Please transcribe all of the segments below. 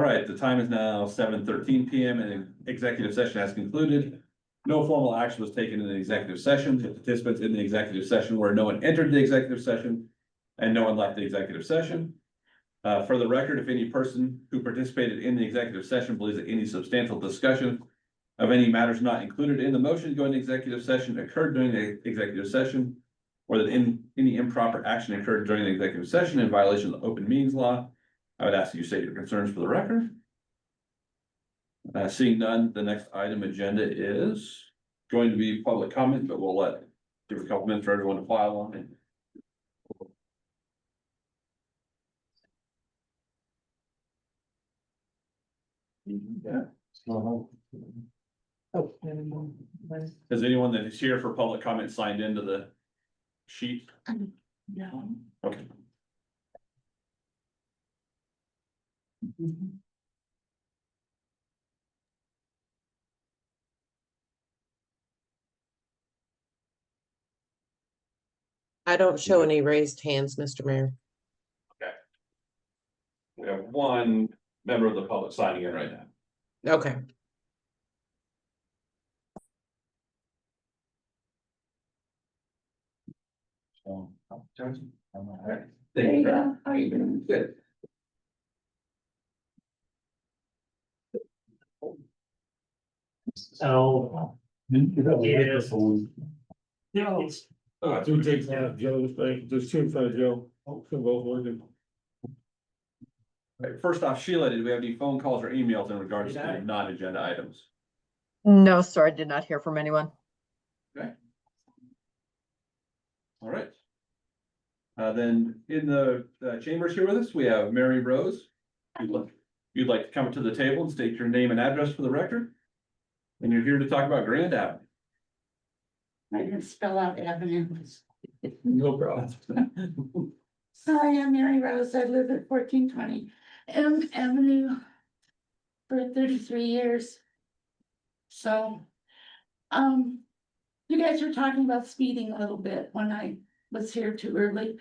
right, the time is now 7:13 PM and executive session has concluded. No formal action was taken in the executive session. The participants in the executive session where no one entered the executive session and no one left the executive session. For the record, if any person who participated in the executive session believes that any substantial discussion of any matters not included in the motion to go into executive session occurred during the executive session, or that any improper action occurred during the executive session in violation of the open meetings law, I would ask that you state your concerns for the record. Seeing none, the next item agenda is going to be public comment, but we'll give a couple minutes for everyone to file on it. Yeah. Has anyone that is here for public comment signed into the sheet? No. Okay. I don't show any raised hands, Mr. Mayor. We have one member of the public signing in right now. Okay. There you go. How are you doing? Good. Oh. Yes. Yes. Two takes out Joe's thing, there's two in front of Joe, can both working. Right, first off, Sheila, did we have any phone calls or emails in regards Did I? to non-agenda items? No, sir, I did not hear from anyone. All right. Then in the chambers here with us, we have Mary Rose. You'd like to come to the table and state your name and address for the record? And you're here to talk about Grand Avenue. I didn't spell out avenue. No problem. Hi, I'm Mary Rose. I live at 1420 M Avenue for 33 years. So, you guys were talking about speeding a little bit when I was here too early.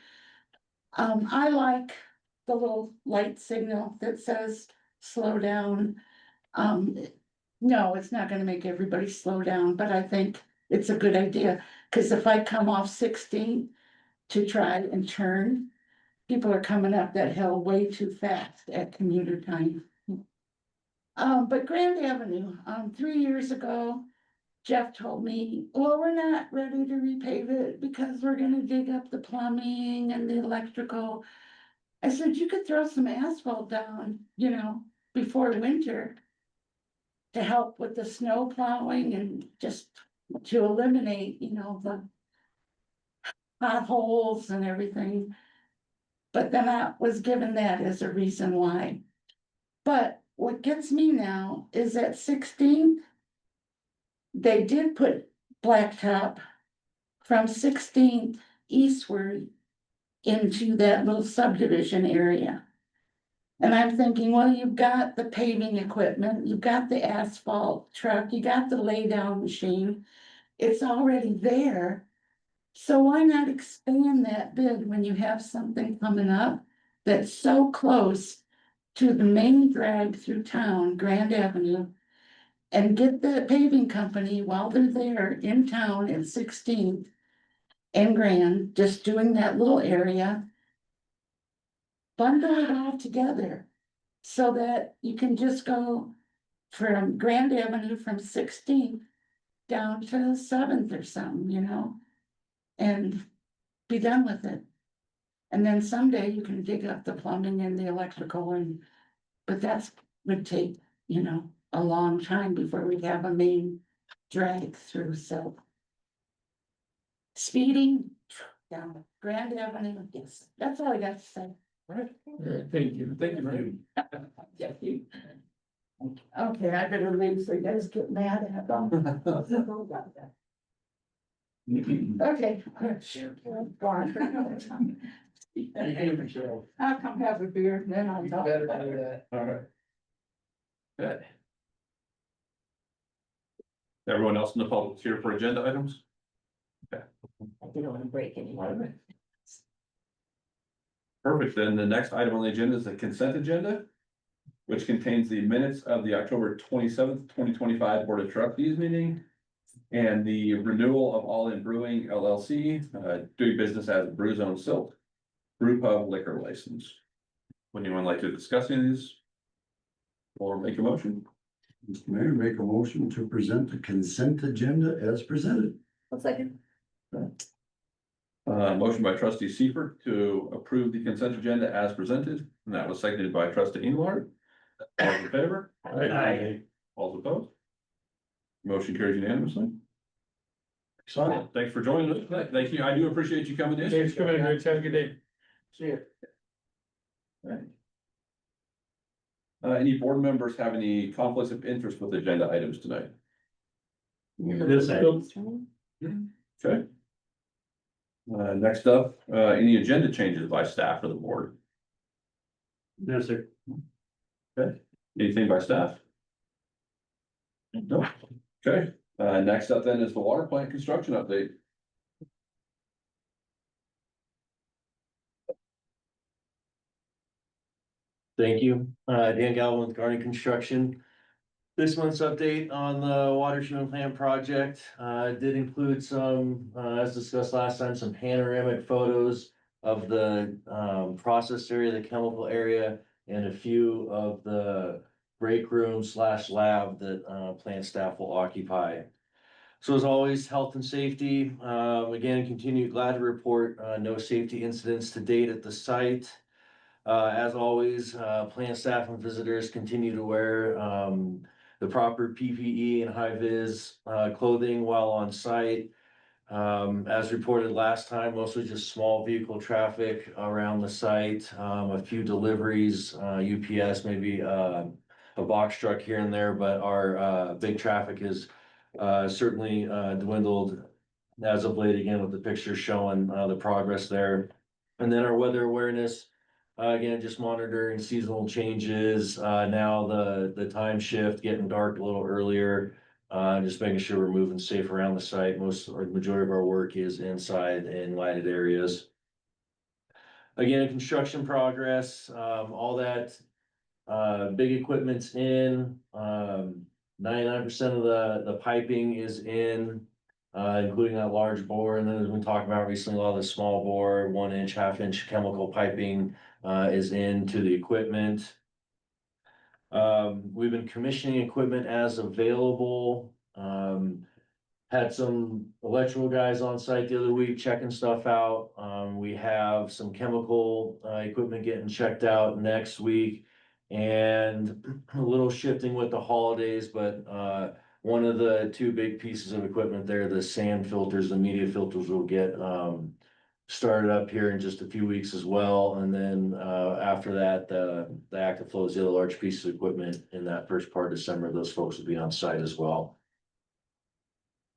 I like the little light signal that says slow down. No, it's not gonna make everybody slow down, but I think it's a good idea, cause if I come off 16 to try and turn, people are coming up that hill way too fast at commuter time. But Grand Avenue, 3 years ago, Jeff told me, well, we're not ready to repave it because we're gonna dig up the plumbing and the electrical. I said, you could throw some asphalt down, before winter to help with the snow plowing and just to eliminate, the potholes and everything. But then I was given that as a reason why. But what gets me now is at 16th, they did put blacktop from 16th eastward into that little subdivision area. And I'm thinking, well, you've got the paving equipment, you've got the asphalt truck, you got the lay down machine. It's already there. So why not expand that bid when you have something coming up that's so close to the main drag through town, Grand Avenue, and get the paving company while they're there in town at 16th and Grand, just doing that little area. Bundle it all together so that you can just go from Grand Avenue from 16th down to 7th or something, and be done with it. And then someday you can dig up the plumbing and the electrical but that's would take, a long time before we have a main drag through, so. Speeding down Grand Avenue, yes, that's all I got to say. Right. Thank you. Thank you very much. Thank you. Okay, I better leave so you guys get mad at them. Okay. I'll come have a beer, then I'll talk. All right. Good. Everyone else in the public here for agenda items? I don't want to break anyone. Perfect, then the next item on the agenda is the consent agenda. which contains the minutes of the October 27th, 2025 Board of Trustees meeting and the renewal of All In Brewing LLC, doing business as Brew Zone Silt, brew pub liquor license. Would anyone like to discuss any of these? Or make a motion? Mr. Mayor, make a motion to present the consent agenda as presented. Motion by trustee Seifert to approve the consent agenda as presented, and that was seconded by trustee Engelhardt. All in favor? Aye. All opposed? Motion carries unanimously. Excellent. Thanks for joining us. Thank you. I do appreciate you coming in. Thanks for coming in, Rich. Have a good day. See you. Right. Any board members have any conflicts of interest with agenda items tonight? Okay. Next up, any agenda changes by staff or the board? No, sir. Okay, anything by staff? No. Okay, next up then is the water plant construction update. Thank you. Dan Galvin with Garden Construction. This month's update on the water treatment plant project, did include some, as discussed last time, some panoramic photos of the, process area, the chemical area, and a few of the break room / lab that, plant staff will occupy. So as always, health and safety, again, glad to report, no safety incidents to date at the site. As always, plant staff and visitors continue to wear the proper PPE and high vis clothing while on site. As reported last time, mostly just small vehicle traffic around the site, a few deliveries, UPS, maybe a box truck here and there, but our big traffic is certainly dwindled as of late, again, with the pictures showing the progress there. And then our weather awareness. Again, just monitoring seasonal changes, now the time shift, getting dark a little earlier, just making sure we're moving safe around the site. Most or the majority of our work is inside in lighted areas. Again, construction progress, all that big equipment's in, 99% of the piping is in, including that large bore. And then as we talked about recently, a lot of the small bore, 1 inch, 1/2 inch chemical piping is into the equipment. We've been commissioning equipment as available. Had some electrical guys on site the other week checking stuff out. We have some chemical equipment getting checked out next week. And a little shifting with the holidays, but one of the 2 big pieces of equipment there, the sand filters, the media filters will get started up here in just a few weeks as well. And then after that, the active flow is the other large piece of equipment in that first part of December. Those folks will be on site as well.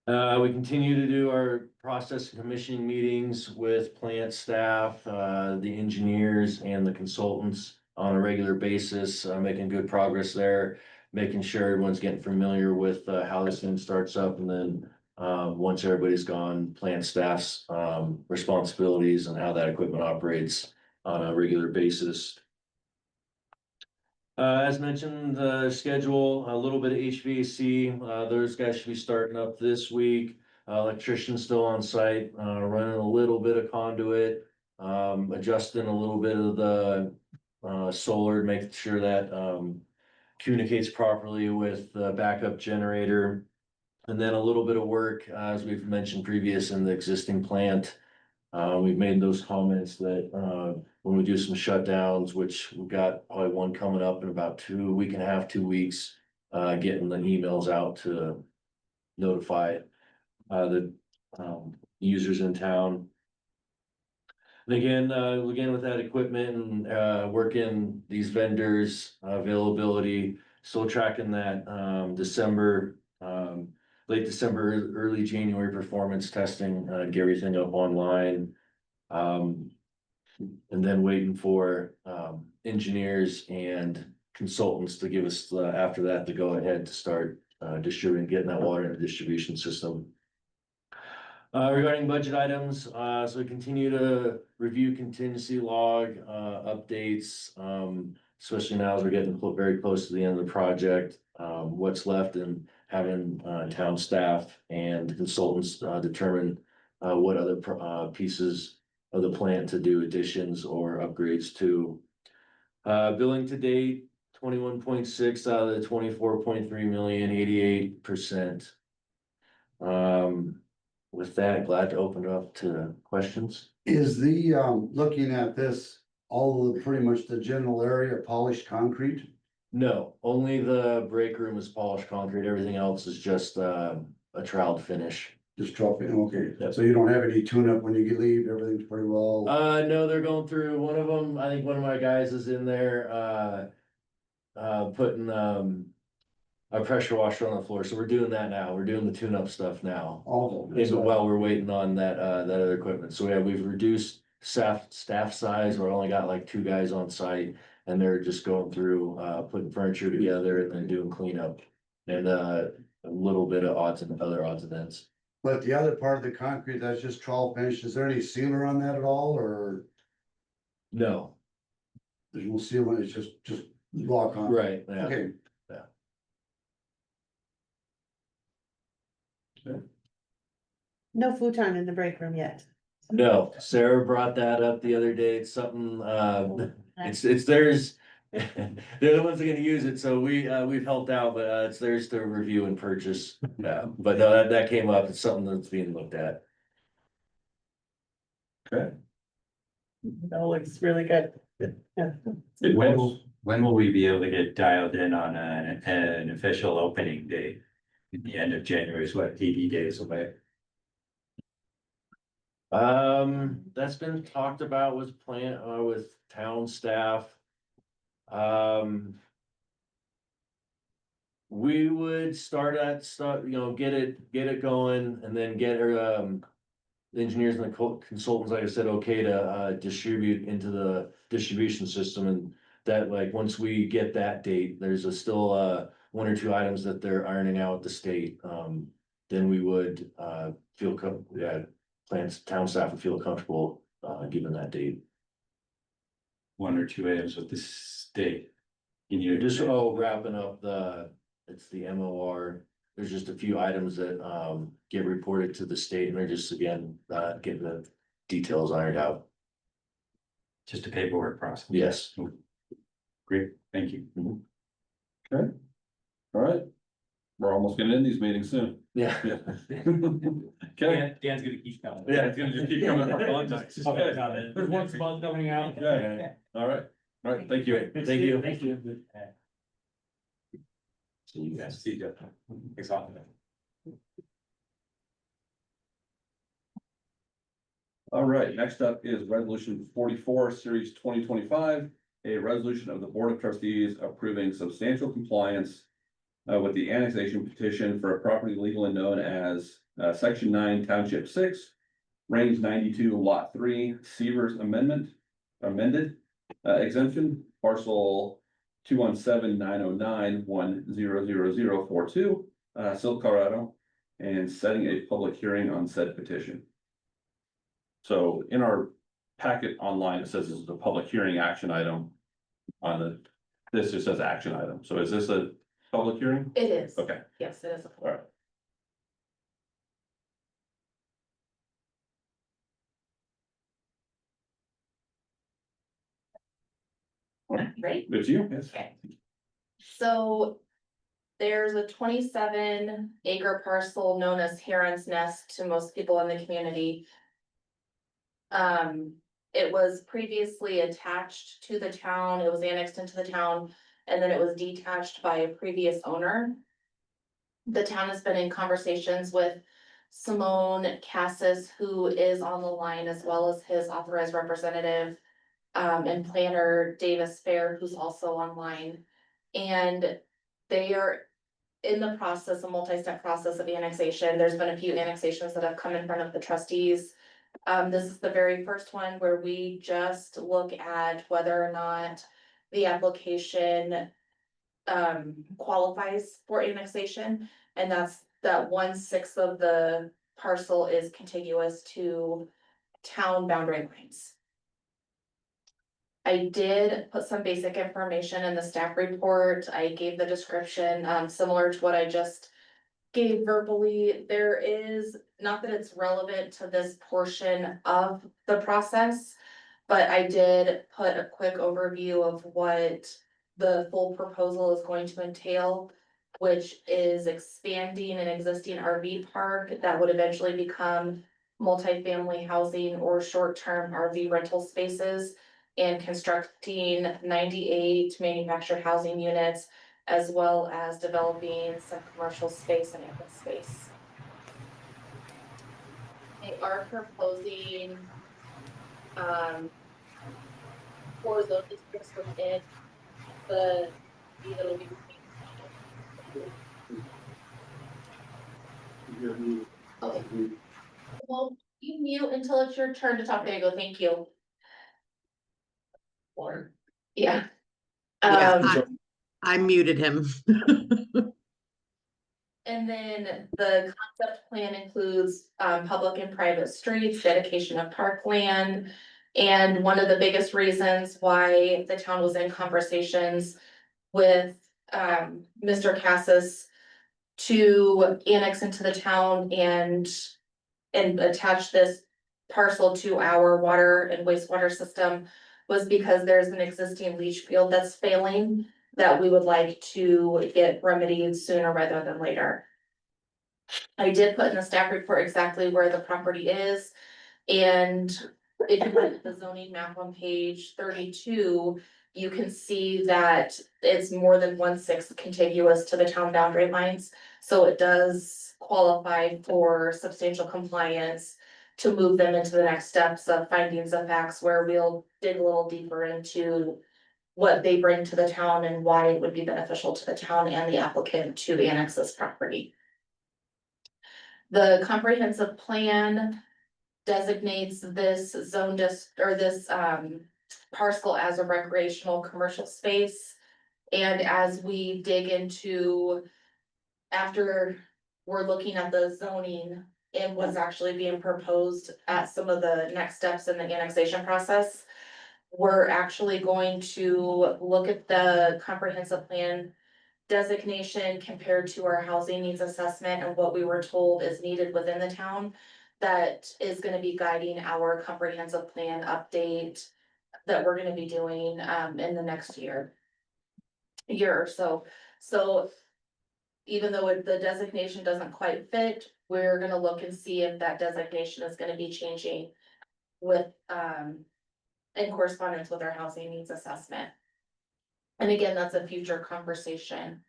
We continue to do our process and commissioning meetings with plant staff, the engineers and the consultants on a regular basis, making good progress there, making sure everyone's getting familiar with how this thing starts up. And then once everybody's gone, plant staff's responsibilities and how that equipment operates on a regular basis. As mentioned, the schedule, a little bit of HVAC, those guys should be starting up this week. Electrician's still on site, running a little bit of conduit, adjusting a little bit of the solar, making sure that communicates properly with the backup generator. And then a little bit of work, as we've mentioned previous in the existing plant. We've made those comments that when we do some shutdowns, which we've got probably one coming up in about 2 weeks, getting the emails out to notify the users in town. And again with that equipment and working these vendors availability, still tracking that December, late December, early January performance testing, get everything up online. And then waiting for engineers and consultants to give us after that to go ahead to start distributing, getting that water in the distribution system. Regarding budget items, so we continue to review contingency log updates. especially now as we're getting very close to the end of the project. What's left and having, town staff and consultants, determine, what other, pieces of the plant to do additions or upgrades to. Billing to date, 21.6 out of the 24.3 million, 88%. With that, glad to open it up to questions. Is the, looking at this, all of the, pretty much the general area polished concrete? No, only the break room is polished concrete, everything else is just, a troweled finish. Just dropping, okay, Yep. so you don't have any tune-up when you leave, everything's pretty well. No, they're going through, one of them, I think one of my guys is in there, putting, a pressure washer on the floor, so we're doing that now, we're doing the tune-up stuff now. Oh, Yeah, but while we're waiting on that, that other equipment, so we've reduced staff size, we're only got like 2 guys on site. And they're just going through, putting furniture together and then doing cleanup. And, a little bit of other odds and ends. But the other part of the concrete, that's just trowel finish, is there any sealer on that at all, or No, there's no sealant, it's just block on? right, yeah. Okay, No futon in the break room yet. No, Sarah brought that up the other day, it's something, it's theirs. They're the ones that are gonna use it, so we've helped out, but, it's theirs to review and purchase. Yeah, but no, that came up, it's something that's being looked at. Okay. That looks really good. Yeah. When will we be able to get dialed in on an official opening date? At the end of January is what, 80 days away? That's been talked about with with town staff. We would start at stuff, get it going and then get the engineers and the consultants, like I said, okay to, distribute into the distribution system. And that, like, once we get that date, there's still, 1 or 2 items that they're ironing out with the state. Then we would, town staff would feel comfortable, given that date. 1 or 2 items with the state. Can you Just, wrapping up it's the MOR, there's just a few items that, get reported to the state and they're just, again, getting the details ironed out. just a paperwork process? Yes. Great, thank you. Okay. All right. We're almost gonna end these meetings soon. Yeah. Yeah. Okay. Dan's gonna keep coming. Yeah, it's gonna just keep coming. Okay. there's one spot coming out. Okay. All right. All right. Thank you. Thank you. Thank you. See you guys. See you. Thanks a lot. All right, next up is resolution 44, series 2025, a resolution of the Board of Trustees approving substantial compliance with the annexation petition for a property legally known as Section 9, Township 6, Range 92, Lot 3, Severs amended exemption, parcel 217-909-100042, Silt, Colorado, and setting a public hearing on said petition. So in our packet online, it says this is a public hearing action item. This just says action item. So is this a public hearing? It is. Okay, Yes, it is. all right. Right? It's you, yes. Okay. So there's a 27-acre parcel known as Heron's Nest to most people in the community. It was previously attached to the town, it was annexed into the town, and then it was detached by a previous owner. The town has been in conversations with Simone Cassis, who is on the line, as well as his authorized representative, and planner Davis Fair, who's also online. And they are in the process, a multi-step process of annexation. There's been a few annexations that have come in front of the trustees. This is the very first one where we just look at whether or not the application qualifies for annexation, and that's that 1/6 of the parcel is contiguous to town boundary lines. I did put some basic information in the staff report. I gave the description, similar to what I just gave verbally. There is, not that it's relevant to this portion of the process, but I did put a quick overview of what the full proposal is going to entail, which is expanding an existing RV park that would eventually become multifamily housing or short-term RV rental spaces, and constructing 98 manufactured housing units, as well as developing some commercial space and open space. They are proposing, for those districts within the, that'll be. Okay. Well, you mute until it's your turn to talk. There you go. Thank you. Or, yeah. Yeah, Um, I muted him. And then the concept plan includes, public and private streets, dedication of parkland. And one of the biggest reasons why the town was in conversations with, Mr. Cassis to annex into the town and attach this parcel to our water and wastewater system was because there's an existing leach field that's failing that we would like to get remedied sooner rather than later. I did put in the staff report exactly where the property is, and if you look at the zoning map on page 32, you can see that it's more than 1/6 contiguous to the town boundary lines. So it does qualify for substantial compliance to move them into the next steps of findings of facts, where we'll dig a little deeper into what they bring to the town and why it would be beneficial to the town and the applicant to annex this property. The comprehensive plan designates this zone or this parcel as a recreational commercial space. And as we dig into, after we're looking at the zoning and what's actually being proposed at some of the next steps in the annexation process, we're actually going to look at the comprehensive plan designation compared to our housing needs assessment and what we were told is needed within the town. That is gonna be guiding our comprehensive plan update that we're gonna be doing in the next year or so. So even though the designation doesn't quite fit, we're gonna look and see if that designation is gonna be changing with in correspondence with our housing needs assessment. And again, that's a future conversation.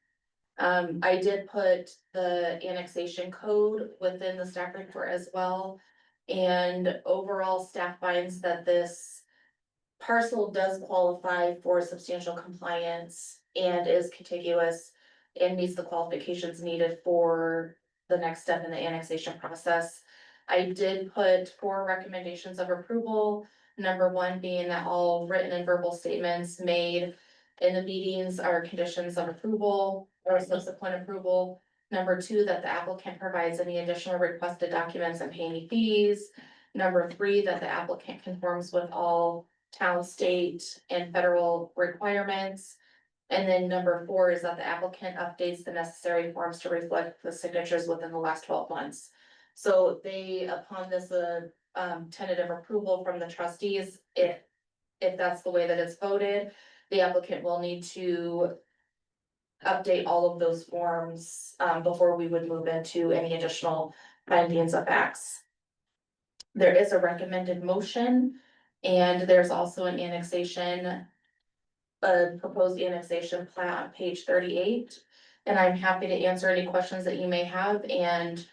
I did put the annexation code within the staff report as well. And overall, staff finds that this parcel does qualify for substantial compliance and is contiguous and meets the qualifications needed for the next step in the annexation process. I did put 4 recommendations of approval. Number 1 being that all written and verbal statements made in the meetings are conditions of approval or subsequent approval. Number 2, that the applicant provides any additional requested documents and pay any fees. Number 3, that the applicant conforms with all town, state, and federal requirements. And then number 4 is that the applicant updates the necessary forms to reflect the signatures within the last 12 months. So they, upon this, tentative approval from the trustees, if that's the way that it's voted, the applicant will need to update all of those forms, before we would move into any additional findings of facts. There is a recommended motion, and there's also an annexation, a proposed annexation plat on page 38. And I'm happy to answer any questions that you may have, and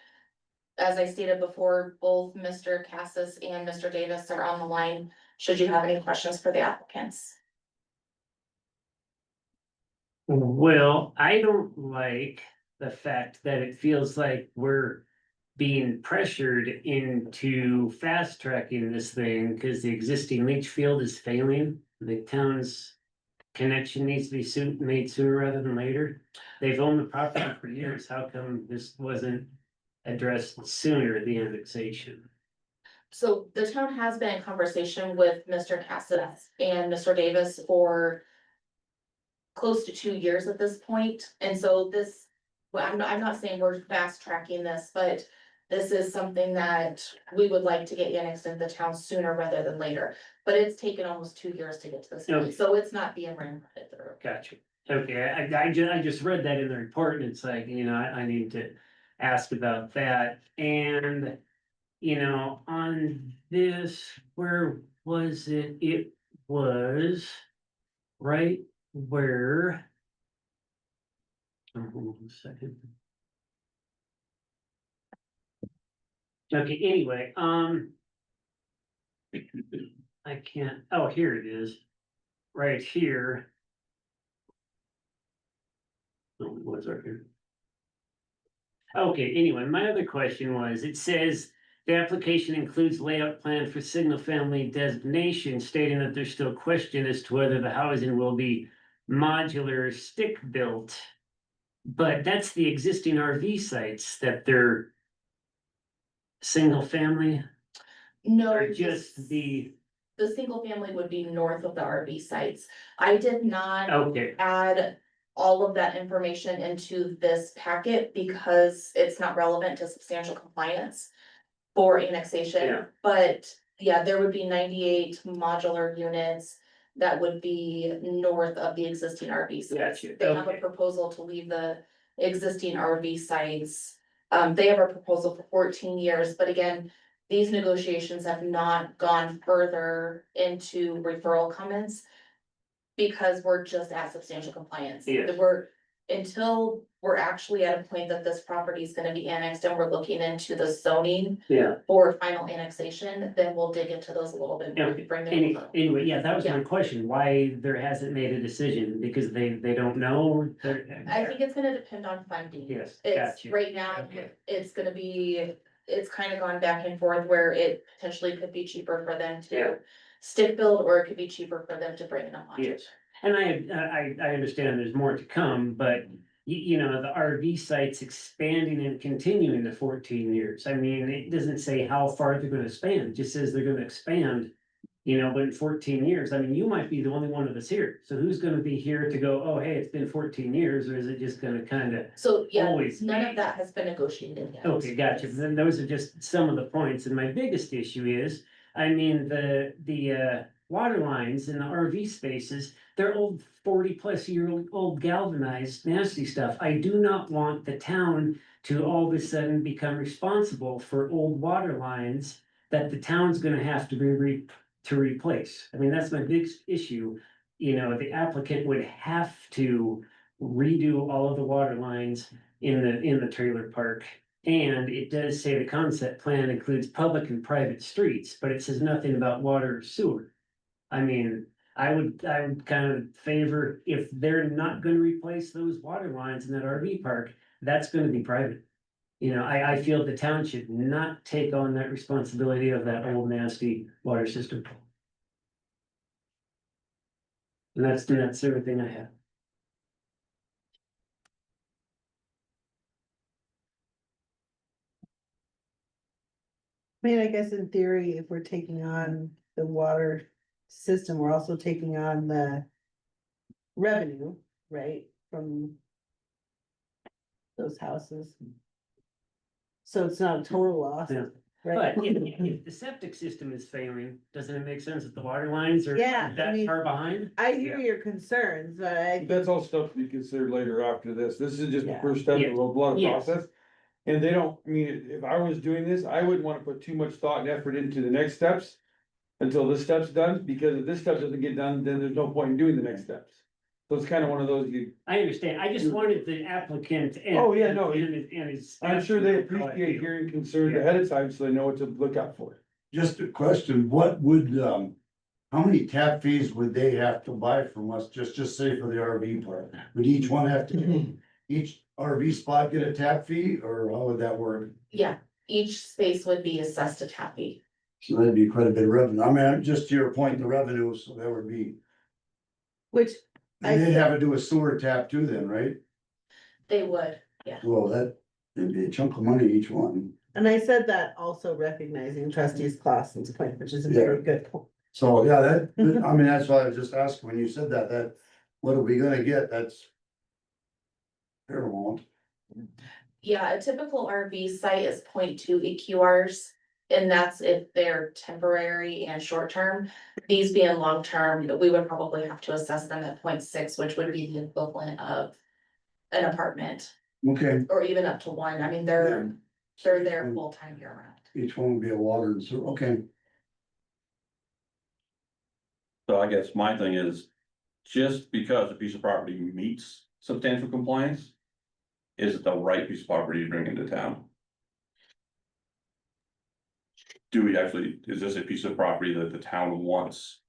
as I stated before, both Mr. Cassis and Mr. Davis are on the line, should you have any questions for the applicants. Well, I don't like the fact that it feels like we're being pressured into fast tracking this thing because the existing leach field is failing. The town's connection needs to be made sooner rather than later. They've owned the property for years. How come this wasn't addressed sooner, the annexation? So the town has been in conversation with Mr. Cassidy and Mr. Davis for close to 2 years at this point, and so this, well, I'm not saying we're fast tracking this, but this is something that we would like to get annexed into the town sooner rather than later, but it's taken almost 2 years to get to this Okay. point, so it's not being ran through. Gotcha. Okay, I just read that in the report and it's like, I need to ask about that. And, on this, where was it? It was right where. Hold on a second. Okay, anyway, I can't, oh, here it is. Right here. Oh, what's right here? Okay, anyway, my other question was, it says the application includes layout plan for single family designation, stating that there's still question as to whether the housing will be modular or stick built. But that's the existing RV sites that they're single family, No, or just the, single family would be north of the RV sites. I did not okay, add all of that information into this packet because it's not relevant to substantial compliance for annexation. Yeah. But yeah, there would be 98 modular units that would be north of the existing RV sites. Gotcha, They have a okay. proposal to leave the existing RV sites. They have a proposal for 14 years, but again, these negotiations have not gone further into referral comments because we're just at substantial compliance. Yes. Until we're actually at a point that this property is gonna be annexed and we're looking into the zoning yeah. for final annexation, then we'll dig into those a little bit more. Okay. Bring them over. Anyway, yeah, that was my question, why there hasn't made a decision, because they don't know? I think it's gonna depend on funding. Yes, It's, gotcha. right now, Okay. it's gonna be, it's kind of gone back and forth where it potentially could be cheaper for them Yeah. to stick build, or it could be cheaper for them to bring them on. Yes, and I understand there's more to come, but the RV site's expanding and continuing to 14 years. I mean, it doesn't say how far they're gonna expand, it just says they're gonna expand. But in 14 years, I mean, you might be the only one of us here, so who's gonna be here to go, oh, hey, it's been 14 years, or is it just gonna kinda? So, yeah, Always none be. of that has been negotiated yet. Okay, gotcha. Then those are just some of the points, and my biggest issue is, I mean, the water lines in the RV spaces, they're old 40-plus-year-old galvanized nasty stuff. I do not want the town to all of a sudden become responsible for old water lines that the town's gonna have to to replace. I mean, that's my biggest issue. The applicant would have to redo all of the water lines in the trailer park. And it does say the concept plan includes public and private streets, but it says nothing about water or sewer. I mean, I would kind of favor, if they're not gonna replace those water lines in that RV park, that's gonna be private. I feel the town should not take on that responsibility of that old nasty water system. And that's everything I have. I mean, I guess in theory, if we're taking on the water system, we're also taking on the revenue, right, from those houses. So it's not a total loss, Yeah. right? But if the septic system is failing, doesn't it make sense that the water lines are Yeah, I that mean, far behind? I hear your concerns, but I, That's all stuff to be considered later after this. This is just the Yeah. first step of a lot of Yes. process. And they don't, I mean, if I was doing this, I wouldn't wanna put too much thought and effort into the next steps. Until this step's done, because if this step doesn't get done, then there's no point in doing the next steps. So it's kind of one of those, I understand, I just wanted the applicant and. Oh, yeah, no, And his. I'm sure they appreciate hearing concerns ahead of time, so they know what to look out for. Just a question, what would, how many tap fees would they have to buy from us, just say for the RV park? Would each one have to, each RV spot get a tap fee, or how would that work? Yeah, each space would be assessed a tap fee. So that'd be quite a bit of revenue, I mean, just to your point, the revenue, so that would be, which I and they'd said, have to do a sewer tap too then, right? They would, Well, that'd be a chunk of money each one. And I said that also recognizing trustees Clausen's point, which is a very good point. So, yeah, that, I mean, that's why I was just asking, when you said that, what are we gonna get? That's paramount. Yeah, a typical RV site is 0.2 EQRs. And that's if they're temporary and short-term. These being long-term, we would probably have to assess them at 0.6, which would be the equivalent of an apartment, Okay, or even up to one. I mean, they're there full-time year-round. each one would be a water and sewer, okay. So I guess my thing is, just because a piece of property meets substantial compliance. Is it the right piece of property to bring into town? Do we actually, is this a piece of property that the town wants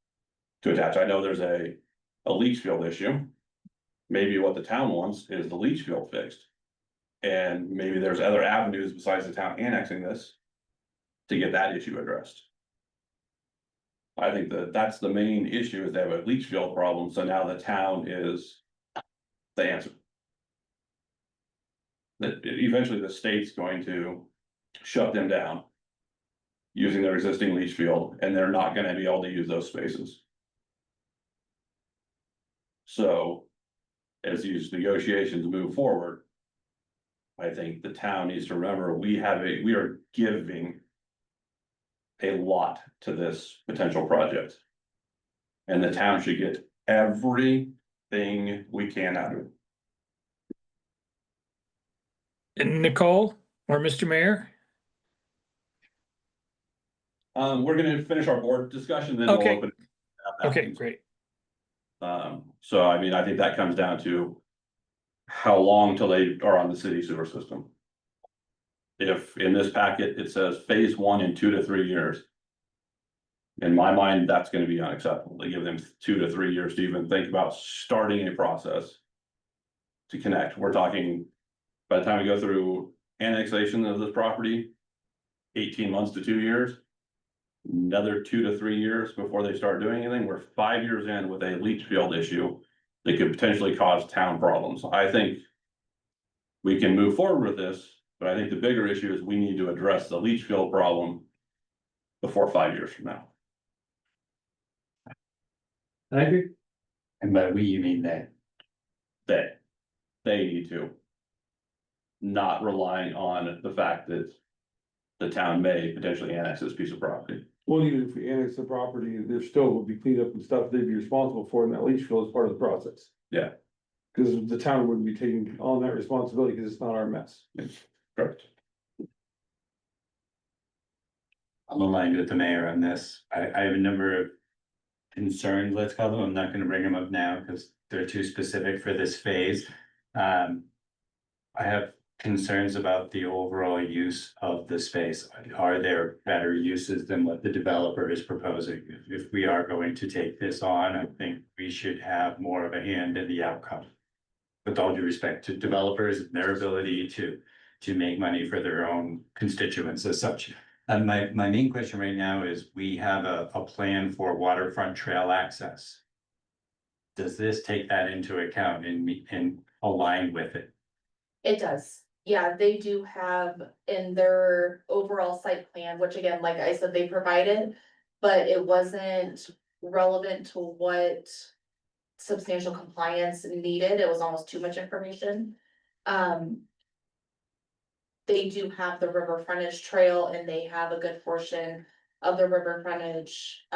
to attach? I know there's a leach field issue. Maybe what the town wants is the leach field fixed. And maybe there's other avenues besides the town annexing this to get that issue addressed. I think that that's the main issue, is they have a leach field problem, so now the town is the answer. That eventually the state's going to shut them down using their existing leach field, and they're not gonna be able to use those spaces. So, as these negotiations move forward, I think the town needs to remember, we are giving a lot to this potential project. And the town should get everything we can out of it. And Nicole or Mr. Mayor? We're gonna finish our board discussion, then we'll Okay. open. Okay, great. So I mean, I think that comes down to how long till they are on the city sewer system. If in this packet, it says phase 1 in 2 to 3 years. In my mind, that's gonna be unacceptable. They give them 2 to 3 years to even think about starting a process to connect. We're talking, by the time we go through annexation of this property, 18 months to 2 years. Another 2 to 3 years before they start doing anything. We're 5 years in with a leach field issue that could potentially cause town problems. I think we can move forward with this, but I think the bigger issue is we need to address the leach field problem before 5 years from now. I agree. And by we, you mean that? That they need to. Not relying on the fact that the town may potentially annex this piece of property. Well, even if we annex the property, there still will be cleanup and stuff they'd be responsible for, and that leach field is part of the process. Yeah. Cause the town wouldn't be taking on that responsibility, cause it's not our mess. Correct. I'm aligned with the mayor on this. I have a number of concerns, let's call them. I'm not gonna bring them up now because they're too specific for this phase. I have concerns about the overall use of the space. Are there better uses than what the developer is proposing? If we are going to take this on, I think we should have more of a hand in the outcome. With all due respect to developers and their ability to make money for their own constituents as such. And my main question right now is, we have a plan for waterfront trail access. Does this take that into account and align with it? It does. Yeah, they do have in their overall site plan, which again, like I said, they provided, but it wasn't relevant to what substantial compliance needed. It was almost too much information. They do have the river frontage trail, and they have a good portion of the river frontage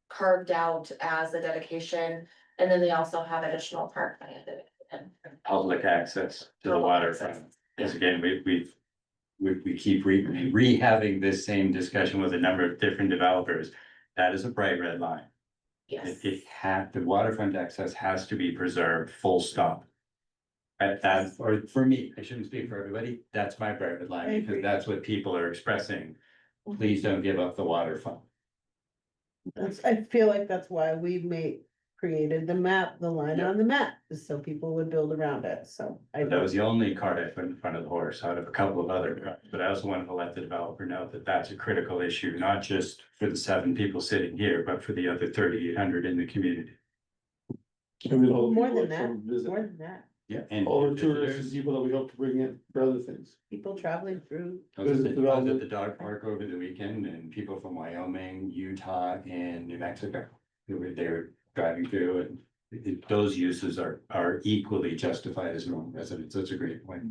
carved out as a dedication. And then they also have additional park land. Public access to the Public waterfront. access. Because again, we keep rehaving this same discussion with a number of different developers. That is a bright red line. Yes. The waterfront access has to be preserved, full stop. At that, or for me, I shouldn't speak for everybody, that's my bright red I line, agree. because that's what people are expressing. Please don't give up the waterfront. I feel like that's why we created the map, the line on the map, is so people would build around it, so. That was the only card I put in front of the horse out of a couple of other cards, but I also wanted to let the developer know that that's a critical issue, not just for the 7 people sitting here, but for the other 3,800 in the community. I mean, all the More people than that that, come visit. more than that. Yeah, and. All the tourists visitors. and people that we hope to bring in for other things. People traveling through. I was at Business the development. dog park over the weekend and people from Wyoming, Utah and New Mexico. They were driving through and those uses are equally justified as normal residents. That's a great point.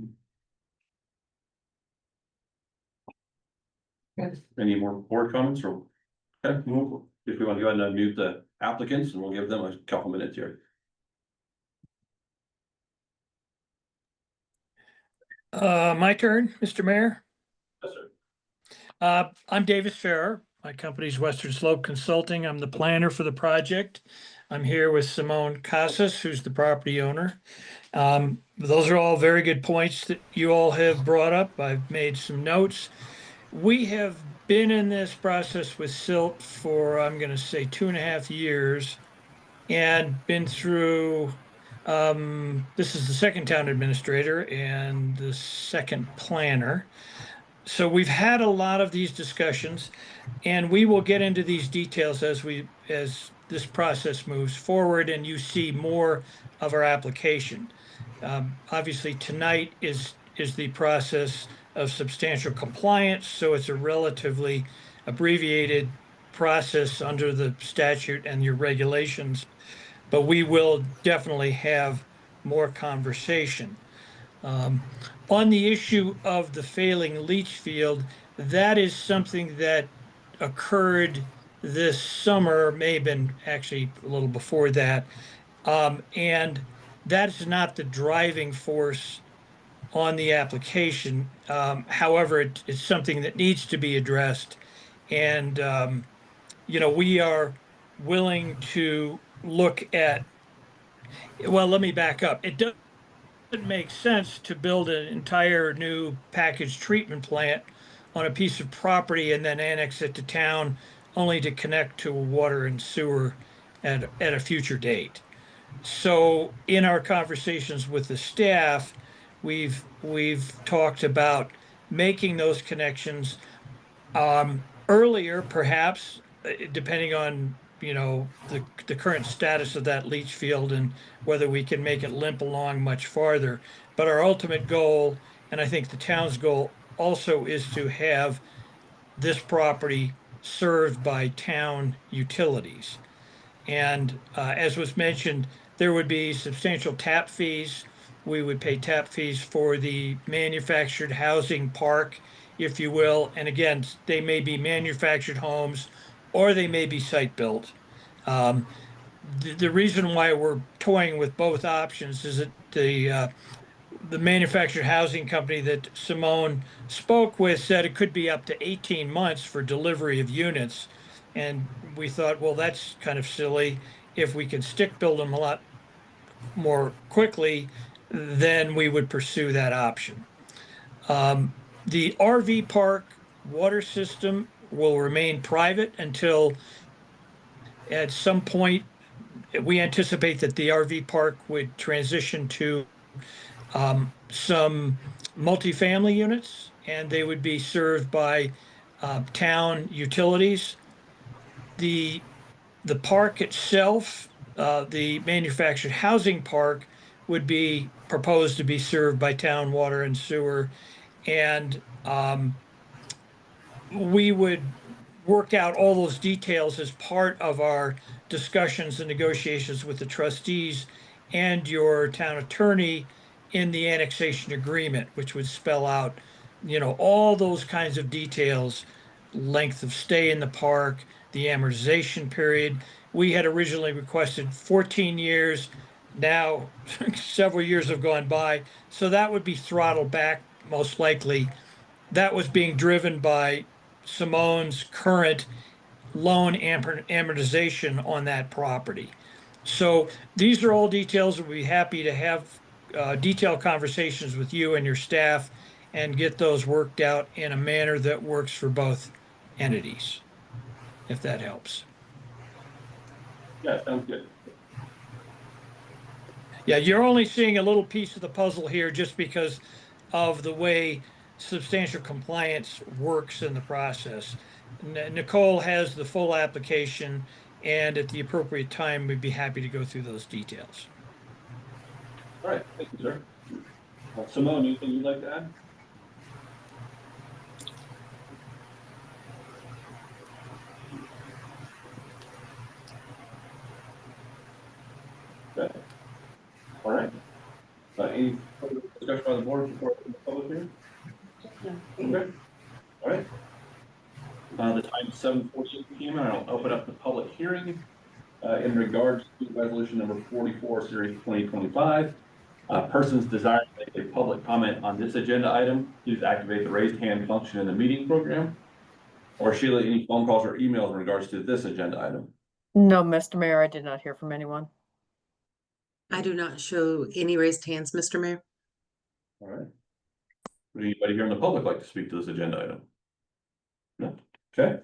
Any more board comments or? Okay, if we want to go ahead and unmute the applicants and we'll give them a couple minutes here. My turn, Mr. Mayor. Yes, sir. I'm Davis Farrer. My company's Western Slope Consulting. I'm the planner for the project. I'm here with Simone Casas, who's the property owner. Those are all very good points that you all have brought up. I've made some notes. We have been in this process with Silt for, I'm going to say, 2.5 years and been through, this is the second town administrator and the second planner. So we've had a lot of these discussions, and we will get into these details as this process moves forward and you see more of our application. Obviously, tonight is the process of substantial compliance, so it's a relatively abbreviated process under the statute and your regulations, but we will definitely have more conversation. On the issue of the failing leach field, that is something that occurred this summer, may have been actually a little before that. And that's not the driving force on the application. However, it's something that needs to be addressed. And, we are willing to look at, well, let me back up. It doesn't make sense to build an entire new package treatment plant on a piece of property and then annex it to town only to connect to water and sewer at a future date. So in our conversations with the staff, we've talked about making those connections earlier, perhaps, depending on the current status of that leach field and whether we can make it limp along much farther. But our ultimate goal, and I think the town's goal also, is to have this property served by town utilities. And as was mentioned, there would be substantial tap fees. We would pay tap fees for the manufactured housing park, if you will. And again, they may be manufactured homes or they may be site built. The reason why we're toying with both options is that the manufactured housing company that Simone spoke with said it could be up to 18 months for delivery of units. And we thought, well, that's kind of silly. If we can stick build them a lot more quickly, then we would pursue that option. The RV park water system will remain private until at some point we anticipate that the RV park would transition to some multifamily units, and they would be served by town utilities. The park itself, the manufactured housing park, would be proposed to be served by town water and sewer, and we would work out all those details as part of our discussions and negotiations with the trustees and your town attorney in the annexation agreement, which would spell out, all those kinds of details, length of stay in the park, the amortization period. We had originally requested 14 years. Now, several years have gone by, so that would be throttled back most likely. That was being driven by Simone's current loan amortization on that property. So these are all details. We'll be happy to have detailed conversations with you and your staff and get those worked out in a manner that works for both entities, if that helps. Yeah, sounds good. Yeah, you're only seeing a little piece of the puzzle here just because of the way substantial compliance works in the process. Nicole has the full application, and at the appropriate time, we'd be happy to go through those details. All right, thank you, sir. Simone, anything you'd like to add? Okay. All right. Any further discussion by the board before the public hearing? Okay. All right. The time is 7:48 PM, and I'll open up the public hearing in regards to resolution number 44, series 2025. Persons desiring to make a public comment on this agenda item, please activate the raised hand function in the meeting program. Or Sheila, any phone calls or emails in regards to this agenda item? No, Mr. Mayor, I did not hear from anyone. I do not show any raised hands, Mr. Mayor. All right. Would anybody here in the public like to speak to this agenda item? No, okay.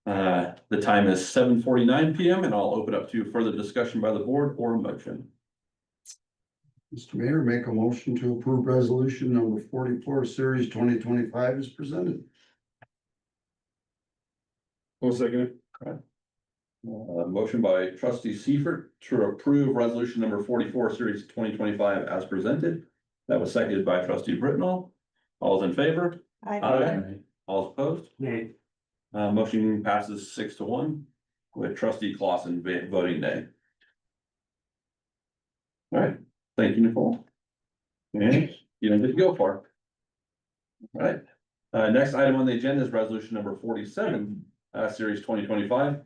The time is 7:49 PM, and I'll open up to further discussion by the board or motion. Mr. Mayor, make a motion to approve resolution number 44, series 2025 is presented. One second. Motion by trustee Seifert to approve resolution number 44, series 2025 as presented. That was seconded by trustee Britnall. All's in favor? Aye. All's opposed? Nay. Motion passes 6-1 with trustee Clausen voting nay. All right, thank you, Nicole. And you don't get to go far. All right, next item on the agenda is resolution number 47, series 2025.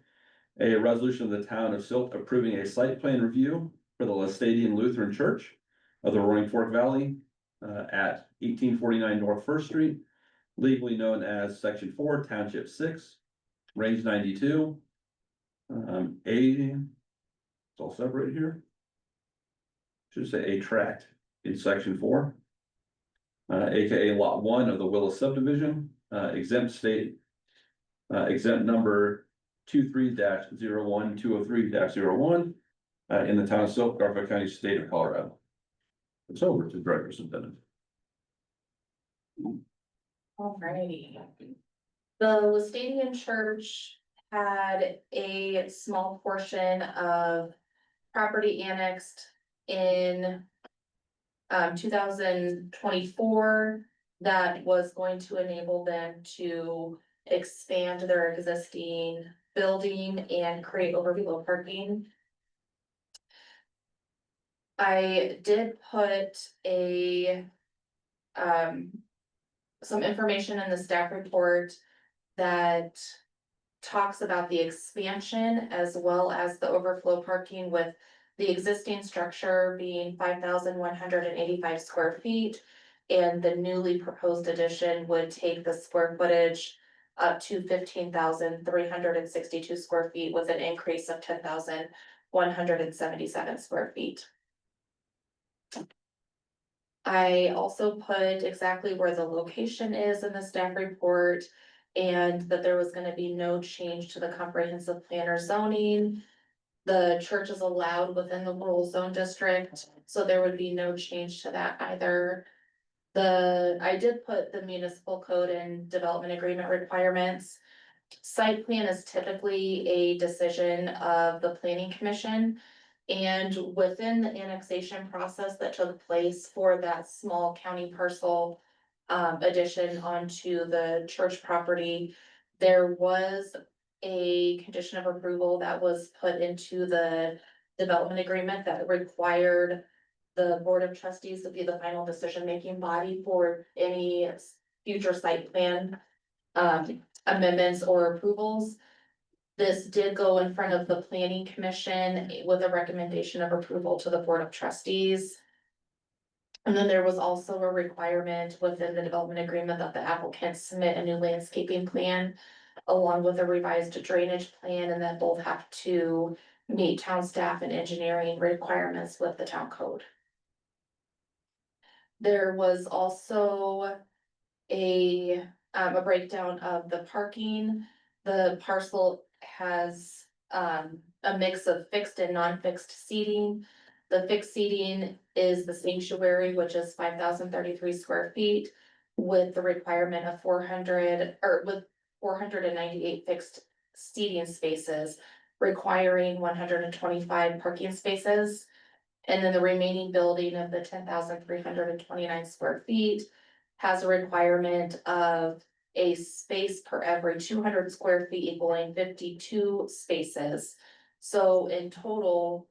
A resolution of the town of Silt approving a site plan review for the Lestadian Lutheran Church of the Roaring Fork Valley at 1849 North First Street, legally known as Section 4, Township 6, Range 92. It's all separated here. Should say a tract in Section 4, aka Lot 1 of the Willis subdivision, exempt state, exempt number 23-01203-01 in the town of Silt, Garfield County, state of Colorado. It's over to Director Superintendent. Alrighty. The Lestadian Church had a small portion of property annexed in 2024 that was going to enable them to expand their existing building and create overflow parking. I did put some information in the staff report that talks about the expansion as well as the overflow parking, with the existing structure being 5,185 square feet. And the newly proposed addition would take the square footage up to 15,362 square feet, with an increase of 10,177 square feet. I also put exactly where the location is in the staff report, and that there was gonna be no change to the comprehensive plan or zoning. The church is allowed within the rural zone district, so there would be no change to that either. I did put the municipal code and development agreement requirements. Site plan is typically a decision of the planning commission. And within the annexation process that took place for that small county parcel addition onto the church property, there was a condition of approval that was put into the development agreement that required the board of trustees to be the final decision-making body for any future site plan amendments or approvals. This did go in front of the planning commission with a recommendation of approval to the board of trustees. And then there was also a requirement within the development agreement that the applicant submit a new landscaping plan along with a revised drainage plan, and that both have to meet town staff and engineering requirements with the town code. There was also a breakdown of the parking. The parcel has a mix of fixed and non-fixed seating. The fixed seating is the sanctuary, which is 5,033 square feet, with the requirement of 498 fixed seating spaces, requiring 125 parking spaces. And then the remaining building of the 10,329 square feet has a requirement of a space per every 200 square feet equaling 52 spaces. So in total,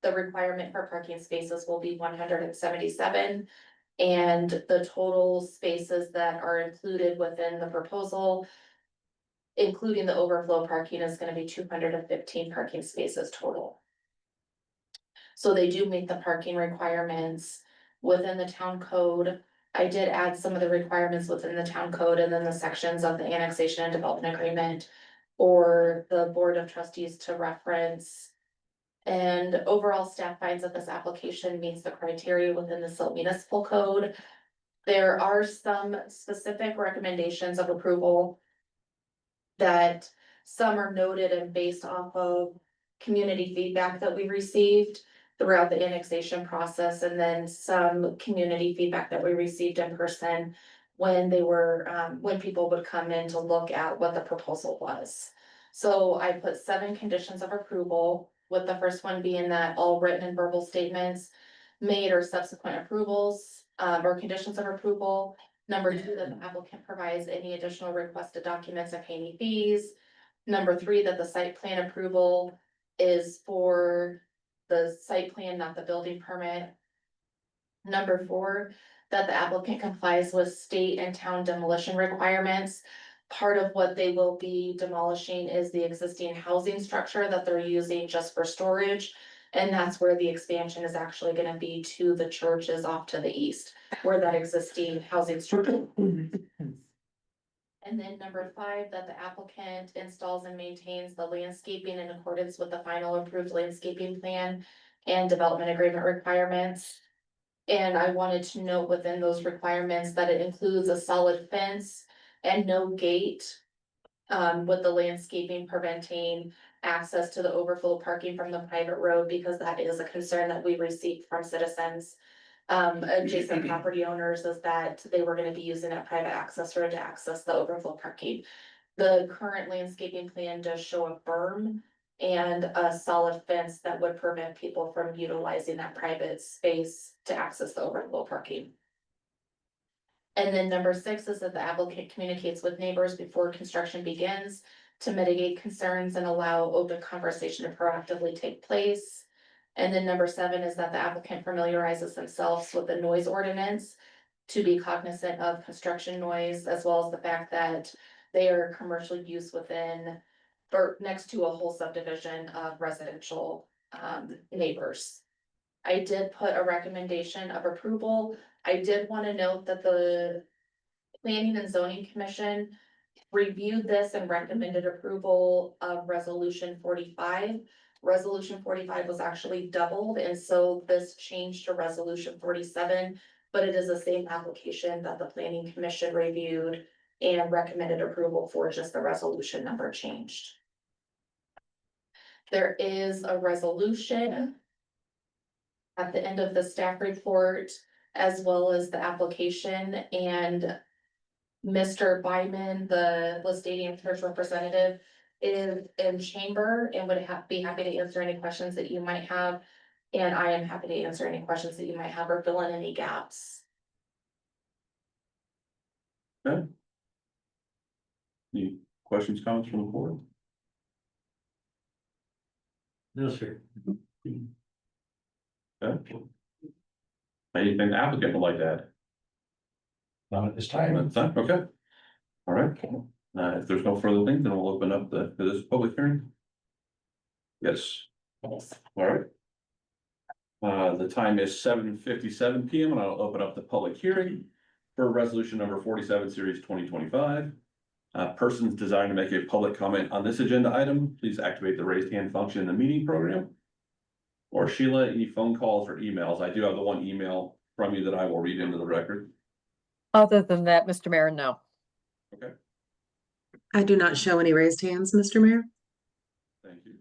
the requirement for parking spaces will be 177. And the total spaces that are included within the proposal, including the overflow parking, is gonna be 215 parking spaces total. So they do meet the parking requirements within the town code. I did add some of the requirements within the town code and then the sections of the annexation and development agreement or the board of trustees to reference. And overall staff finds that this application meets the criteria within the Silt Municipal Code. There are some specific recommendations of approval that some are noted and based off of community feedback that we received throughout the annexation process, and then some community feedback that we received in person when they were, when people would come in to look at what the proposal was. So I put 7 conditions of approval, with the first one being that all written and verbal statements made or subsequent approvals, or conditions of approval. Number 2, that the applicant provides any additional requested documents and pay any fees. Number 3, that the site plan approval is for the site plan, not the building permit. Number 4, that the applicant complies with state and town demolition requirements. Part of what they will be demolishing is the existing housing structure that they're using just for storage. And that's where the expansion is actually gonna be to the churches off to the east, where that existing housing structure. And then number 5, that the applicant installs and maintains the landscaping in accordance with the final approved landscaping plan and development agreement requirements. And I wanted to note within those requirements that it includes a solid fence and no gate. With the landscaping preventing access to the overflow parking from the private road, because that is a concern that we received from citizens. Adjacent property owners, is that they were gonna be using that private access road to access the overflow parking. The current landscaping plan does show a berm and a solid fence that would prevent people from utilizing that private space to access the overflow parking. And then number 6 is that the applicant communicates with neighbors before construction begins to mitigate concerns and allow open conversation to proactively take place. And then number 7 is that the applicant familiarizes themselves with the noise ordinance to be cognizant of construction noise, as well as the fact that they are commercial use within or next to a whole subdivision of residential neighbors. I did put a recommendation of approval. I did want to note that the Planning and Zoning Commission reviewed this and recommended approval of Resolution 45. Resolution 45 was actually doubled, and so this changed to Resolution 47, but it is the same application that the Planning Commission reviewed and recommended approval for, just the resolution number changed. There is a resolution at the end of the staff report, as well as the application, and Mr. Byman, the Lestadian Church representative, is in chamber and would be happy to answer any questions that you might have. And I am happy to answer any questions that you might have or fill in any gaps. Okay. Any questions, comments from the board? No, sir. Okay. Anything the applicant would like to add? Not at this time. That's done, okay. All right, if there's no further things, then we'll open up this public hearing. Yes, all right. The time is 7:57 PM and I'll open up the public hearing for resolution number 47, series 2025. Persons desiring to make a public comment on this agenda item, please activate the raised hand function in the meeting program. Or Sheila, any phone calls or emails? I do have the one email from you that I will read into the record. Other than that, Mr. Mayor, no. Okay, I do not show any raised hands, Mr. Mayor. thank you.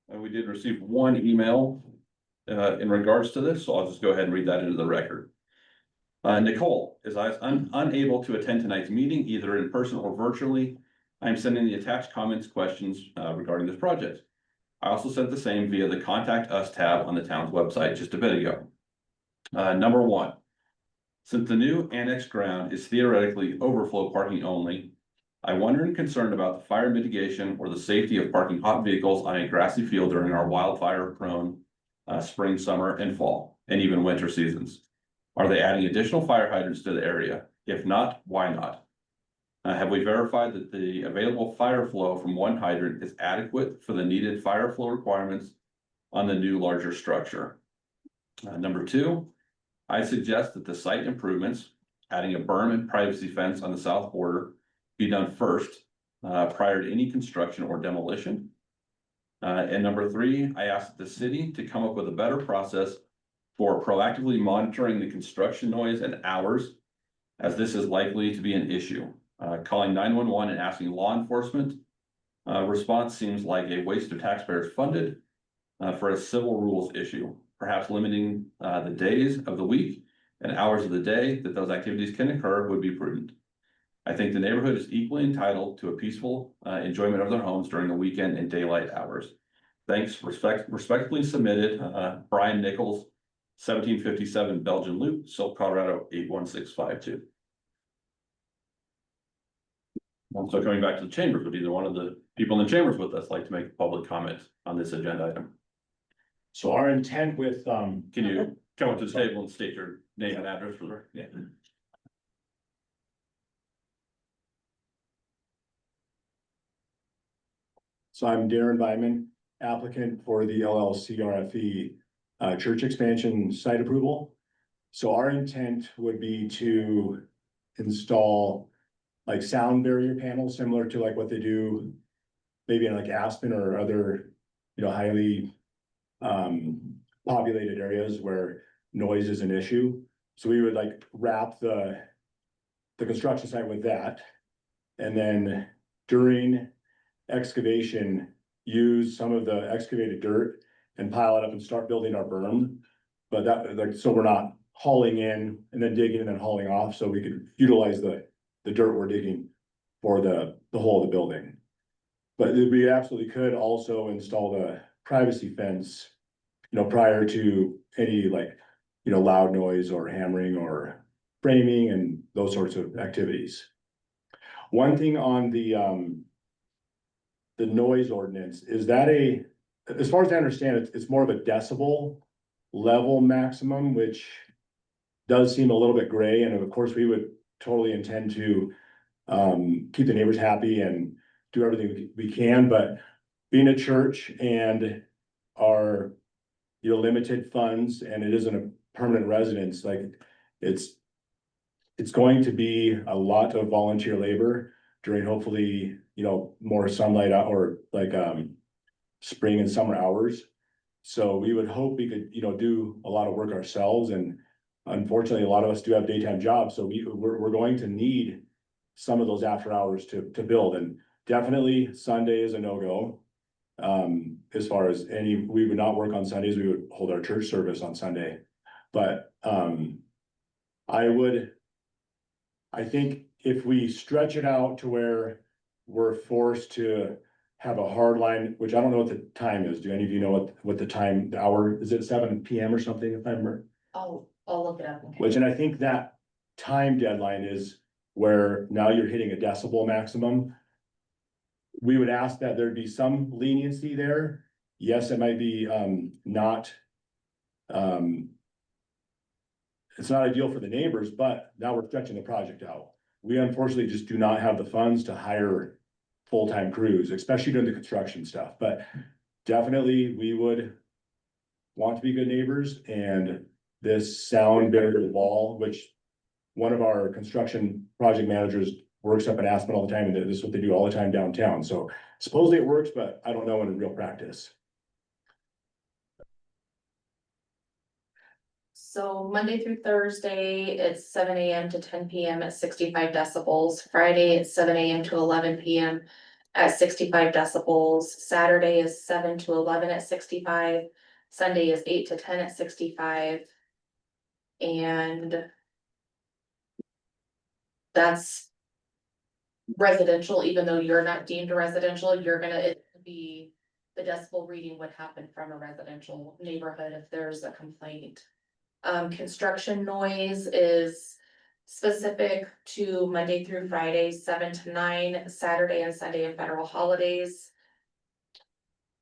And we did receive one email in regards to this, so I'll just go ahead and read that into the record. Nicole is unable to attend tonight's meeting, either in person or virtually. I'm sending the attached comments, questions regarding this project. I also sent the same via the Contact Us tab on the town's website just a bit ago. Number one, since the new annex ground is theoretically overflow parking only, I wonder and concerned about the fire mitigation or the safety of parking hot vehicles on a grassy field during our wildfire-prone spring, summer, and fall, and even winter seasons. Are they adding additional fire hydrants to the area? If not, why not? Have we verified that the available fire flow from one hydrant is adequate for the needed fire flow requirements on the new larger structure? Number two, I suggest that the site improvements, adding a berm and privacy fence on the south border, be done first, prior to any construction or demolition. And number three, I asked the city to come up with a better process for proactively monitoring the construction noise and hours, as this is likely to be an issue. Calling 911 and asking law enforcement response seems like a waste of taxpayers funded for a civil rules issue. Perhaps limiting the days of the week and hours of the day that those activities can occur would be prudent. I think the neighborhood is equally entitled to a peaceful enjoyment of their homes during the weekend and daylight hours. Thanks, respectfully submitted, Brian Nichols, 1757 Belgian Loop, Silt, Colorado, 81652. Also coming back to the chambers, would either one of the people in the chambers with us like to make a public comment on this agenda item? So our intent with, Can you come up to the table and state your name and address for the, yeah. so I'm Darren Byman, applicant for the LLC RFE church expansion site approval. So our intent would be to install like sound barrier panels, similar to like what they do maybe in like Aspen or other, highly populated areas where noise is an issue. So we would like wrap the construction site with that. And then during excavation, use some of the excavated dirt and pile it up and start building our berm. But that, like, so we're not hauling in and then digging and then hauling off, so we could utilize the dirt we're digging for the whole of the building. But we absolutely could also install the privacy fence, prior to any like, loud noise or hammering or framing and those sorts of activities. One thing on the noise ordinance, is that as far as I understand it, it's more of a decibel level maximum, which does seem a little bit gray, and of course, we would totally intend to keep the neighbors happy and do everything we can, but being a church and our limited funds, and it isn't a permanent residence, like it's going to be a lot of volunteer labor during hopefully, more sunlight out or like spring and summer hours. So we would hope we could, do a lot of work ourselves, and unfortunately, a lot of us do have daytime jobs, so we're going to need some of those after hours to build, and definitely Sunday is a no-go. As far as we would not work on Sundays, we would hold our church service on Sunday. But I think if we stretch it out to where we're forced to have a hard line, which I don't know what the time is. Do any of you know what the hour, is it 7 PM or something, if I remember? I'll look it up. Which, and I think that time deadline is where now you're hitting a decibel maximum. We would ask that there'd be some leniency there. Yes, it might be not. It's not ideal for the neighbors, but now we're stretching the project out. We unfortunately just do not have the funds to hire full-time crews, especially doing the construction stuff, but definitely we would want to be good neighbors, and this sound barrier wall, which one of our construction project managers works up in Aspen all the time, and this is what they do all the time downtown. So supposedly it works, but I don't know in real practice. So Monday through Thursday, it's 7 AM to 10 PM at 65 decibels. Friday, it's 7 AM to 11 PM at 65 decibels. Saturday is 7 to 11 at 65. Sunday is 8 to 10 at 65. And that's residential, even though you're not deemed residential, it's gonna be the decibel reading would happen from a residential neighborhood if there's a complaint. Construction noise is specific to Monday through Friday, 7 to 9, Saturday and Sunday and federal holidays.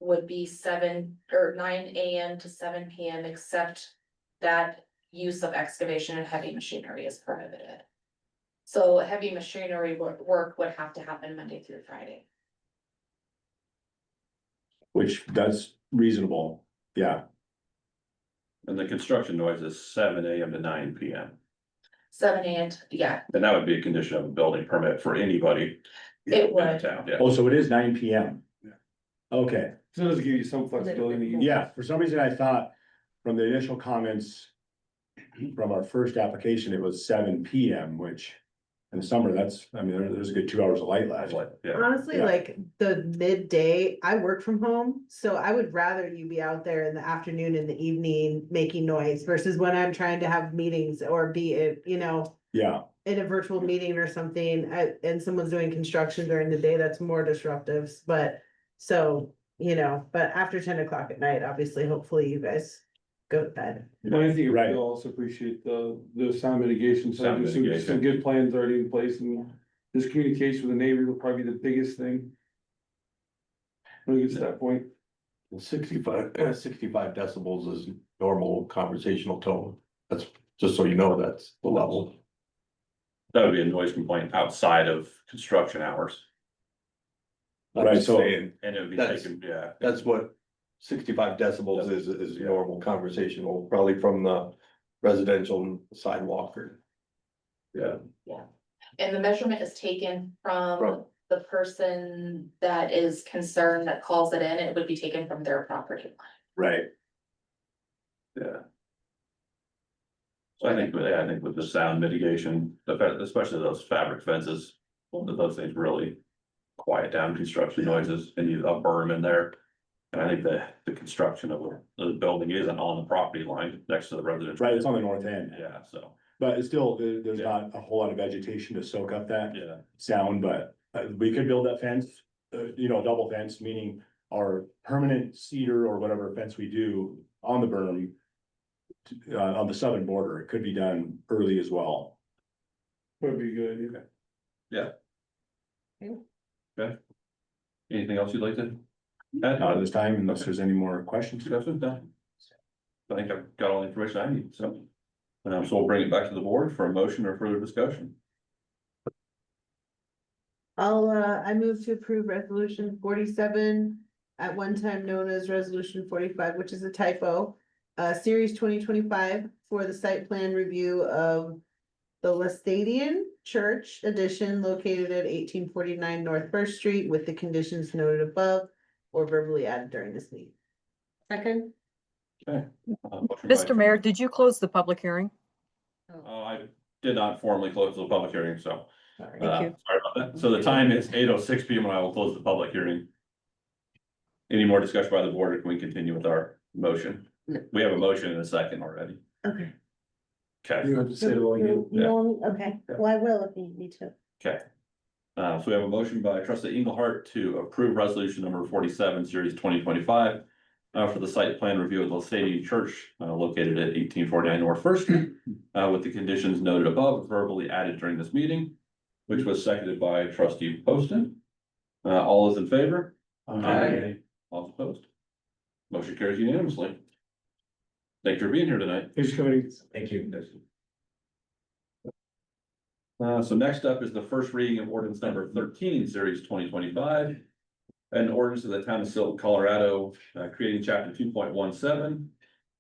Would be 7 or 9 AM to 7 PM, except that use of excavation and heavy machinery is prohibited. So heavy machinery work would have to happen Monday through Friday. Which that's reasonable, yeah. And the construction noise is 7 AM to 9 PM. 7 AM, yeah, And that would be a condition of a building permit for anybody it in would. town, yeah. Oh, so it is 9 PM. Yeah. Okay, So it does give you some flexibility. yeah, for some reason I thought from the initial comments from our first application, it was 7 PM, which in the summer, that's, I mean, there's a good 2 hours of light left. Yeah, Honestly, Yeah. like the midday, I work from home, so I would rather you be out there in the afternoon and the evening making noise versus when I'm trying to have meetings or be, Yeah, in a virtual meeting or something, and someone's doing construction during the day, that's more disruptive, but so, but after 10 o'clock at night, obviously, hopefully you guys go to bed. And I think Right. you'll also appreciate the sound mitigation, so Sound there's some mitigation. good plans already in place, and this communication with the neighbor will probably be the biggest thing. When it gets to that point. 65 decibels is normal conversational tone. That's just so you know, that's the level. that would be a noise complaint outside of construction hours, I'm Right, just so- saying, and it would be That's- taken, yeah. that's what 65 decibels is Yeah. normal conversational, probably from the residential sidewalk or. Yeah, And the measurement is taken from From- the person that is concerned that calls it in, it would be taken from their property line. right. yeah. So I think with the sound mitigation, especially those fabric fences, those things really quiet down construction noises, and you a berm in there. And I think the construction of the building isn't on the property line next to the residential. Right, it's on the north end, Yeah, so, but it's still, there's Yeah. not a whole lot of vegetation to soak up that yeah, sound, but we could build that fence. Double fence, meaning our permanent cedar or whatever fence we do on the berm. On the southern border, it could be done early as well. Would be good, yeah. anything else you'd like to Not add? at this time, unless there's any more questions. Discussion, no? I think I've got all the information I need, so. So we'll bring it back to the board for a motion or further discussion. I move to approve resolution 47, at one time known as resolution 45, which is a typo. Series 2025 for the site plan review of the Lestadian Church addition located at 1849 North First Street with the conditions noted above or verbally added during this meeting. Second. Motion by- Mr. Mayor, did you close the public hearing? Oh, I did not formally close the public hearing, so. Sorry. Thank you. Sorry about that. So the time is 8:06 PM when I will close the public hearing. Any more discussion by the board, or can we continue with our motion? No. We have a motion in a second already. Okay. Okay, You have to say it all again. Okay, well, I will if you need me to. okay. So we have a motion by trustee Engelhardt to approve resolution number 47, series 2025. For the site plan review of the Lestadian Church, located at 1849 North First Street. With the conditions noted above verbally added during this meeting, which was seconded by trustee Poston. All those in favor? Aye. All opposed? Motion carries unanimously. Thank you for being here tonight. Thanks for coming. Thank you. So next up is the first reading of ordinance number 13, series 2025. An ordinance of the town of Silt, Colorado, creating chapter 2.17.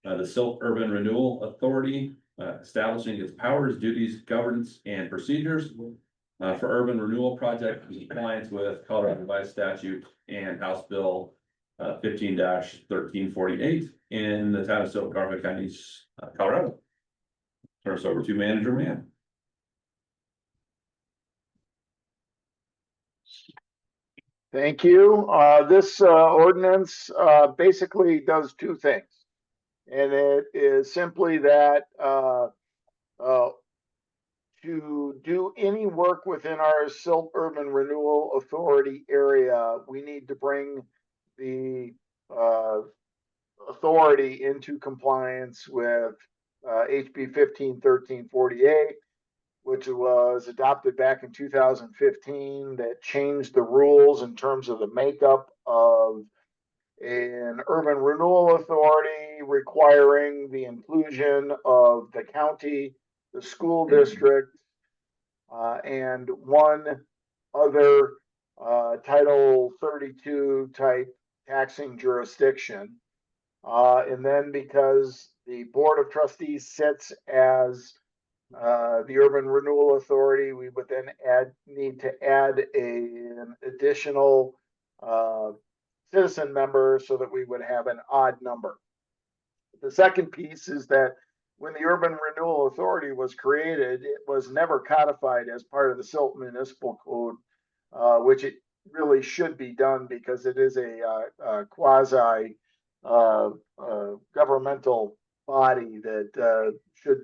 The Silt Urban Renewal Authority, establishing its powers, duties, governance, and procedures. For urban renewal project in compliance with Colorado Revised Statute and House Bill 15-1348 in the town of Silt, Garfield County, Colorado. Turn us over to Manager Mann. Thank you. This ordinance basically does two things. And it is simply that to do any work within our Silt Urban Renewal Authority area, we need to bring the, authority into compliance with, HB 151348, which was adopted back in 2015, that changed the rules in terms of the makeup of an urban renewal authority, requiring the inclusion of the county, the school district, and one other, Title 32 type taxing jurisdiction. And then because the Board of Trustees sits as, the Urban Renewal Authority, we would then need to add an additional, citizen member so that we would have an odd number. The second piece is that when the Urban Renewal Authority was created, it was never codified as part of the Silt Municipal Code, which it really should be done because it is a quasi governmental body that should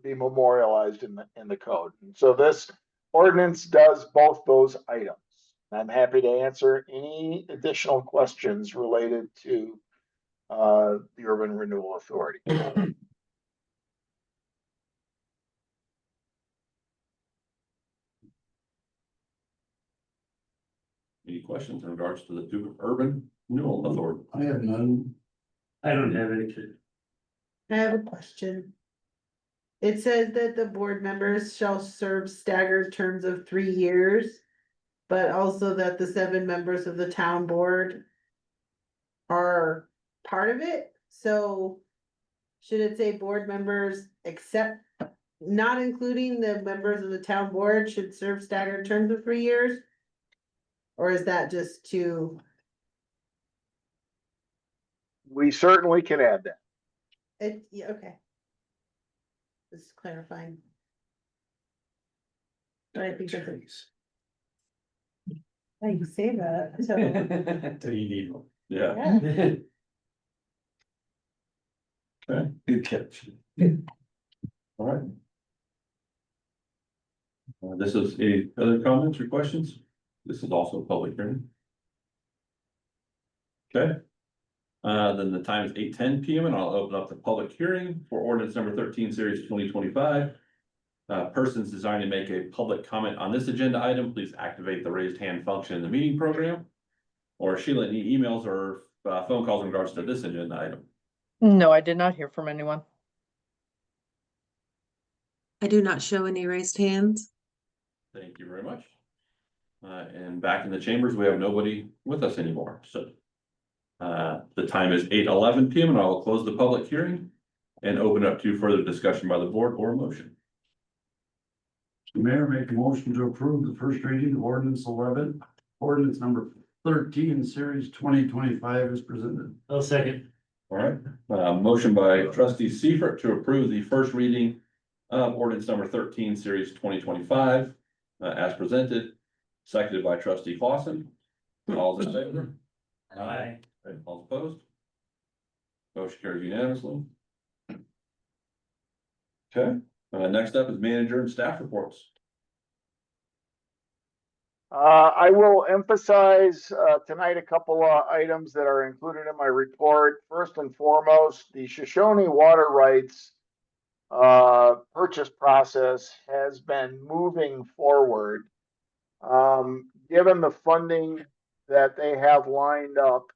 be memorialized in the code. And so this ordinance does both those items. I'm happy to answer any additional questions related to the Urban Renewal Authority. Any questions in regards to the Urban Renewal Authority? I have none. I don't have anything. I have a question. It says that the board members shall serve staggered terms of 3 years, but also that the 7 members of the town board are part of it. So should it say board members except, not including the members of the town board should serve staggered terms of 3 years? Or is that just too, We certainly can add that. yeah, okay. Just clarifying. But I think that's how you say that, so, Until you need one. Yeah. yeah. Okay, Good catch. all right. This is any other comments or questions? This is also a public hearing. Okay. Then the time is 8:10 PM and I'll open up the public hearing for ordinance number 13 series 2025. Persons desiring to make a public comment on this agenda item, please activate the raised hand function in the meeting program. Or Sheila, any emails or phone calls in regards to this agenda item? No, I did not hear from anyone. I do not show any raised hands. Thank you very much. And back in the chambers, we have nobody with us anymore, so. The time is 8:11 PM and I will close the public hearing and open up to further discussion by the board or motion. The mayor make a motion to approve the first reading of ordinance 11, ordinance number 13, series 2025 is presented. I'll second. All right, motion by trustee Seifert to approve the first reading of ordinance number 13, series 2025, as presented, seconded by trustee Clausen. All in favor? Aye. All opposed? Motion carries unanimously. Okay, next up is manager and staff reports. I will emphasize tonight a couple of items that are included in my report. First and foremost, the Shoshone water rights purchase process has been moving forward. Given the funding that they have lined up,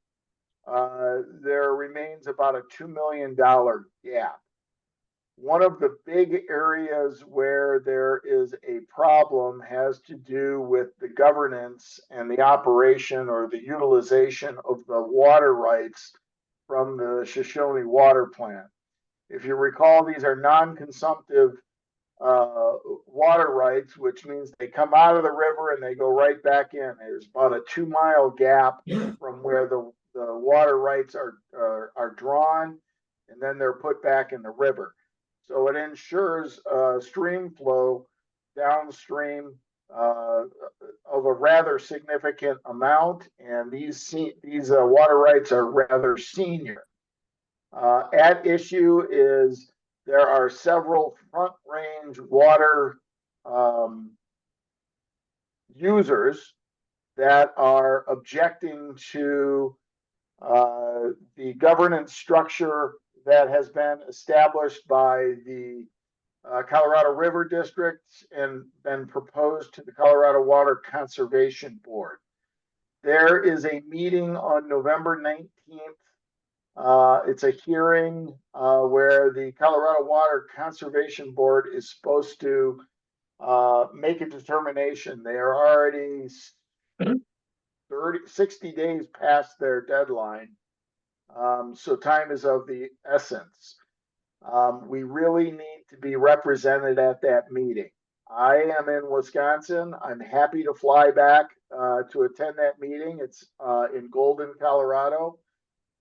there remains about a $2 million gap. One of the big areas where there is a problem has to do with the governance and the operation or the utilization of the water rights from the Shoshone water plant. If you recall, these are non-consumptive water rights, which means they come out of the river and they go right back in. There's about a 2-mile gap from where the water rights are drawn, and then they're put back in the river. So it ensures stream flow downstream of a rather significant amount, and these water rights are rather senior. At issue is there are several front range water users that are objecting to the governance structure that has been established by the Colorado River Districts and been proposed to the Colorado Water Conservation Board. There is a meeting on November 19th. It's a hearing where the Colorado Water Conservation Board is supposed to make a determination. They are already 60 days past their deadline. So time is of the essence. We really need to be represented at that meeting. I am in Wisconsin. I'm happy to fly back to attend that meeting. It's in Golden, Colorado.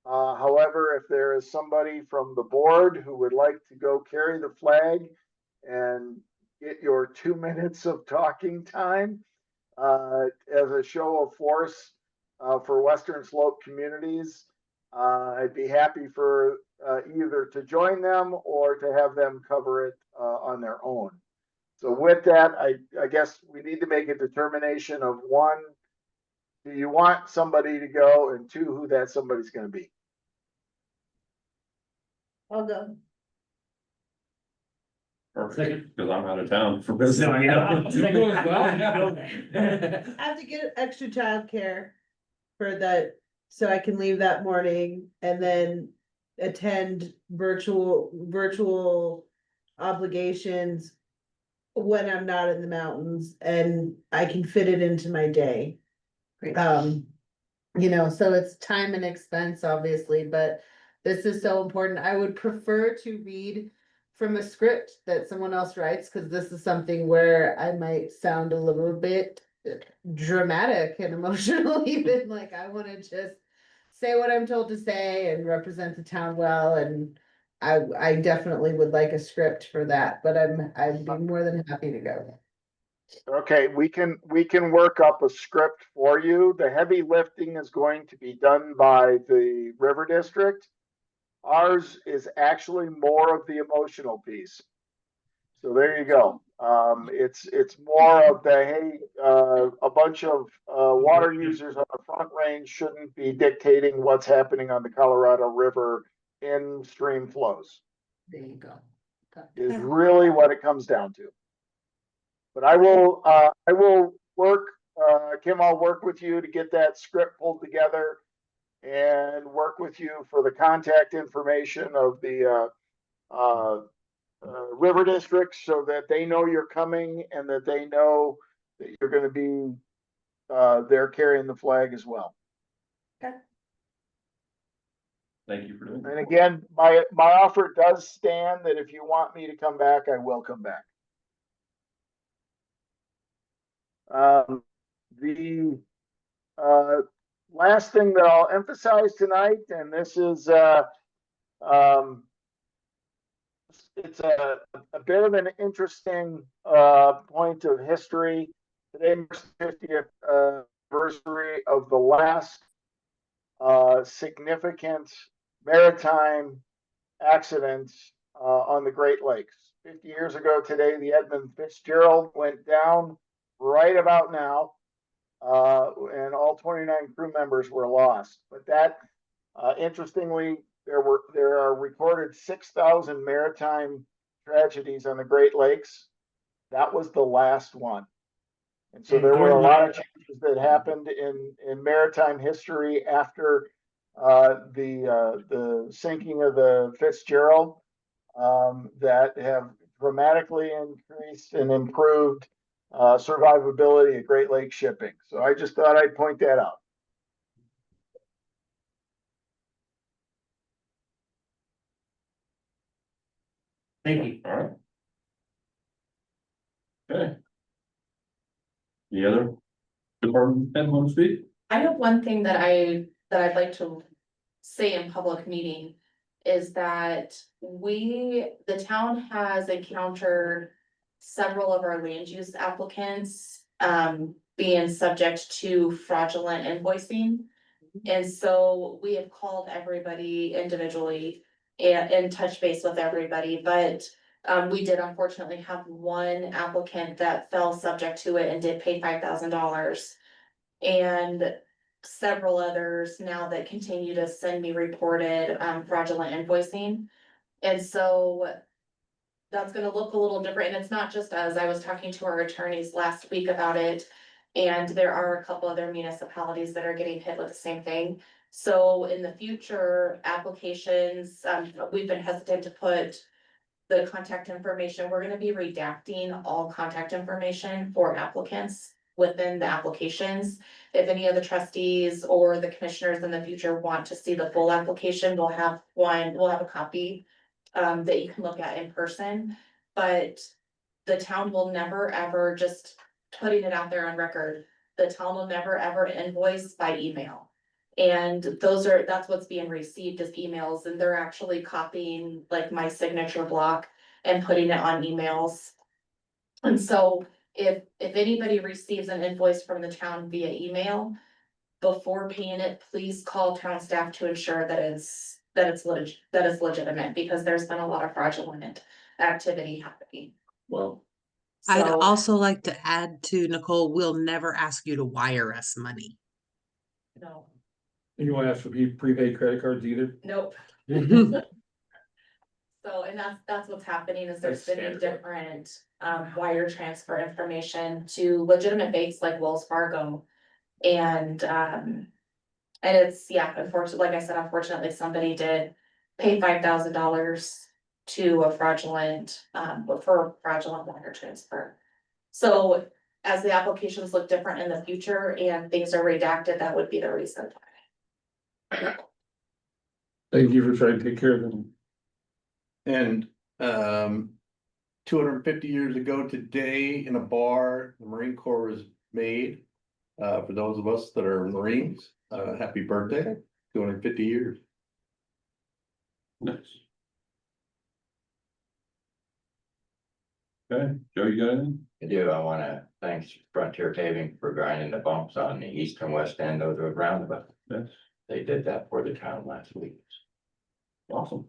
However, if there is somebody from the board who would like to go carry the flag and get your 2 minutes of talking time as a show of force for Western Slope communities, I'd be happy for either to join them or to have them cover it on their own. So with that, I guess we need to make a determination of one, do you want somebody to go, and two, who that somebody's going to be. I'll go. Perfect, because I'm out of town for business. You go as well. I have to get extra childcare for that, so I can leave that morning and then attend virtual obligations when I'm not in the mountains, and I can fit it into my day. So it's time and expense, obviously, but this is so important. I would prefer to read from a script that someone else writes, because this is something where I might sound a little bit dramatic and emotional, even like I want to just say what I'm told to say and represent the town well. And I definitely would like a script for that, but I'd be more than happy to go. Okay, we can work up a script for you. The heavy lifting is going to be done by the River District. Ours is actually more of the emotional piece. So there you go. It's more of the, hey, a bunch of water users on the Front Range shouldn't be dictating what's happening on the Colorado River in stream flows. There you go. Is really what it comes down to. But I will work, Kim, I'll work with you to get that script pulled together and work with you for the contact information of the river districts so that they know you're coming and that they know that you're going to be there carrying the flag as well. Thank you for doing that. And again, my offer does stand that if you want me to come back, I will come back. The last thing that I'll emphasize tonight, and this is it's a bit of an interesting point of history. Today marks the 50th anniversary of the last significant maritime accident on the Great Lakes. 50 years ago today, the Edmund Fitzgerald went down right about now, and all 29 crew members were lost. But that, interestingly, there are recorded 6,000 maritime tragedies on the Great Lakes. That was the last one. And so there were a lot of changes that happened in maritime history after the sinking of the Fitzgerald that have dramatically increased and improved survivability of Great Lakes shipping. So I just thought I'd point that out. Thank you. All right. Okay. Any other department head want to speak? I have one thing that I'd like to say in public meeting is that the town has encountered several of our land use applicants being subject to fraudulent invoicing. And so we have called everybody individually and touch base with everybody, but we did unfortunately have one applicant that fell subject to it and did pay $5,000. And several others now that continue to send me reported fraudulent invoicing. And so that's gonna look a little different, and it's not just us. I was talking to our attorneys last week about it. And there are a couple other municipalities that are getting hit with the same thing. So in the future, applications, we've been hesitant to put the contact information. We're gonna be redacting all contact information for applicants within the applications. If any of the trustees or the commissioners in the future want to see the full application, we'll have a copy that you can look at in person, but the town will never, ever, just putting it out there on record, the town will never, ever invoice by email. And that's what's being received as emails, and they're actually copying like my signature block and putting it on emails. And so if anybody receives an invoice from the town via email, before paying it, please call town staff to ensure that it's legitimate, because there's been a lot of fraudulent activity happening. Well, I'd So, also like to add to Nicole, we'll never ask you to wire us money. no, You wanna ask for prepaid credit cards either? nope. So, and that's what's happening, is there's That's been standard. different wire transfer information to legitimate banks like Wells Fargo. And it's, yeah, unfortunately, like I said, unfortunately, somebody did pay $5,000 to a fraudulent, for a fraudulent wire transfer. So as the applications look different in the future and things are redacted, that would be the reason. Thank you for trying to take care of them. And, 250 years ago today in a bar, the Marine Corps was made. For those of us that are Marines, happy birthday, 250 years. nice. Okay, Joe, you got anything? I do, I wanna thank Frontier Paving for grinding the bumps on the east and west end of the roundabout. Yes, They did that for the town last week. awesome.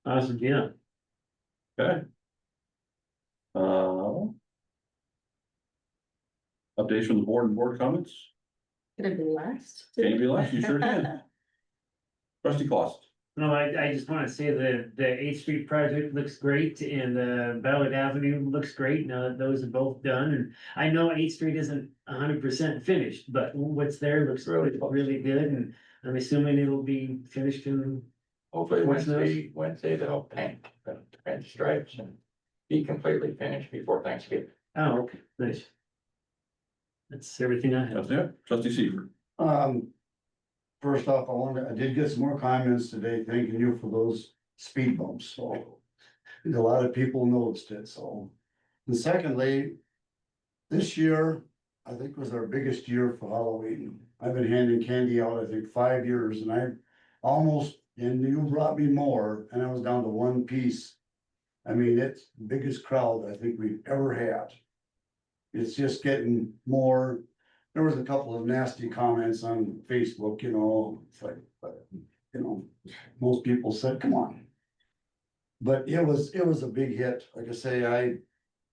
Awesome, yeah. Okay. Updates from the board and board comments? Gonna be last. Can you be last? You sure can. Trustee Claus. No, I just wanna say the 8th Street project looks great, and Ballard Avenue looks great. Now that those are both done, and I know 8th Street isn't 100% finished, but what's there looks Really really good, and I'm assuming it'll be finished in. Hopefully What's Wednesday they'll paint stripes and be completely finished before Thanksgiving. Oh, okay, nice. That's everything I have. That's it. Trustee Seaver. First off, I did get some more comments today, thanking you for those speed bumps, so. A lot of people noticed it, so. And secondly, this year, I think was our biggest year for Halloween. I've been handing candy out, I think, 5 years, and I almost, and you brought me more, and I was down to one piece. I mean, it's the biggest crowd I think we've ever had. It's just getting more. There was a couple of nasty comments on Facebook, you know, it's like, but, you know, most people said, come on. But it was a big hit. Like I say, I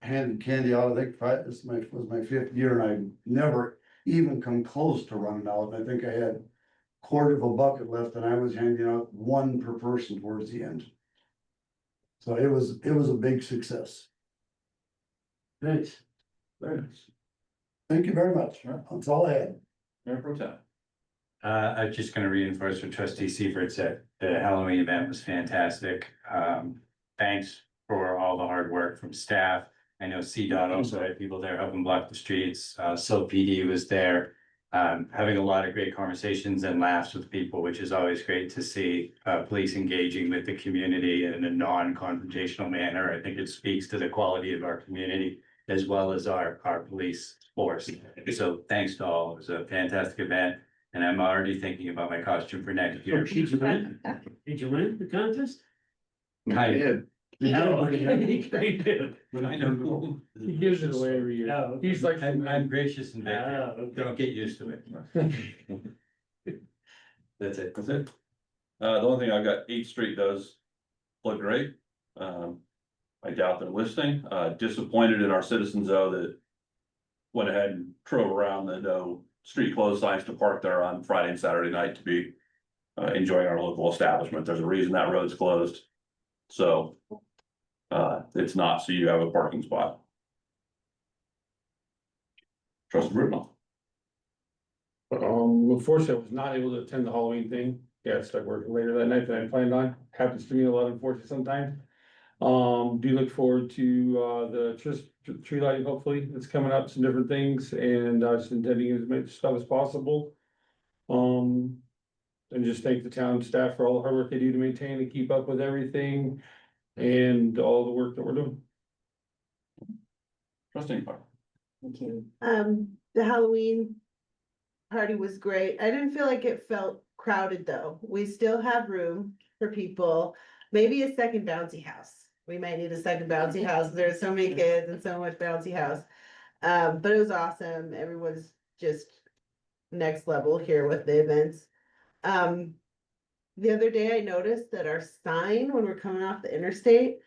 handed candy out, I think this was my 5th year, and I never even come close to running out. And I think I had quarter of a bucket left, and I was handing out 1 per person towards the end. So it was a big success. Nice. Very nice. Thank you very much. That's all I had. Mayor Pro Tem. I'm just gonna reinforce what trustee Seifert said. The Halloween event was fantastic. Thanks for all the hard work from staff. I know CDOT also had people there helping block the streets. Silt PD was there. Having a lot of great conversations and laughs with people, which is always great to see. Police engaging with the community in a non-confrontational manner. I think it speaks to the quality of our community as well as our police force. So thanks to all. It was a fantastic event. And I'm already thinking about my costume for next year. Did you win? Did you win the contest? I did. Oh, okay. Great, dude. But I know. He gives it away every year. Oh, He's like. I'm gracious and vacant. Oh, okay. Don't get used to it. That's it. That's it. The only thing I've got, 8th Street does look great. I doubt they're listening. Disappointed in our citizens though that went ahead and drove around the street closed signs to park there on Friday and Saturday night to be enjoying our local establishment. There's a reason that road's closed. So it's not so you have a parking spot. Trustee Bruno. Unfortunately, I was not able to attend the Halloween thing. Yeah, I stuck working later that night than I planned on. Happens to me a lot, unfortunately, sometimes. Do look forward to, the tree lighting, hopefully, it's coming up, some different things, and, just intending as much stuff as possible. And just thank the town staff for all the hard work they do to maintain and keep up with everything and all the work that we're doing. Trustee Park. Thank you. The Halloween party was great. I didn't feel like it felt crowded though. We still have room for people. Maybe a second bouncy house. We might need a second bouncy house. There's so many kids and so much bouncy house. But it was awesome. Everyone's just next level here with the events. The other day I noticed that our sign, when we're coming off the interstate,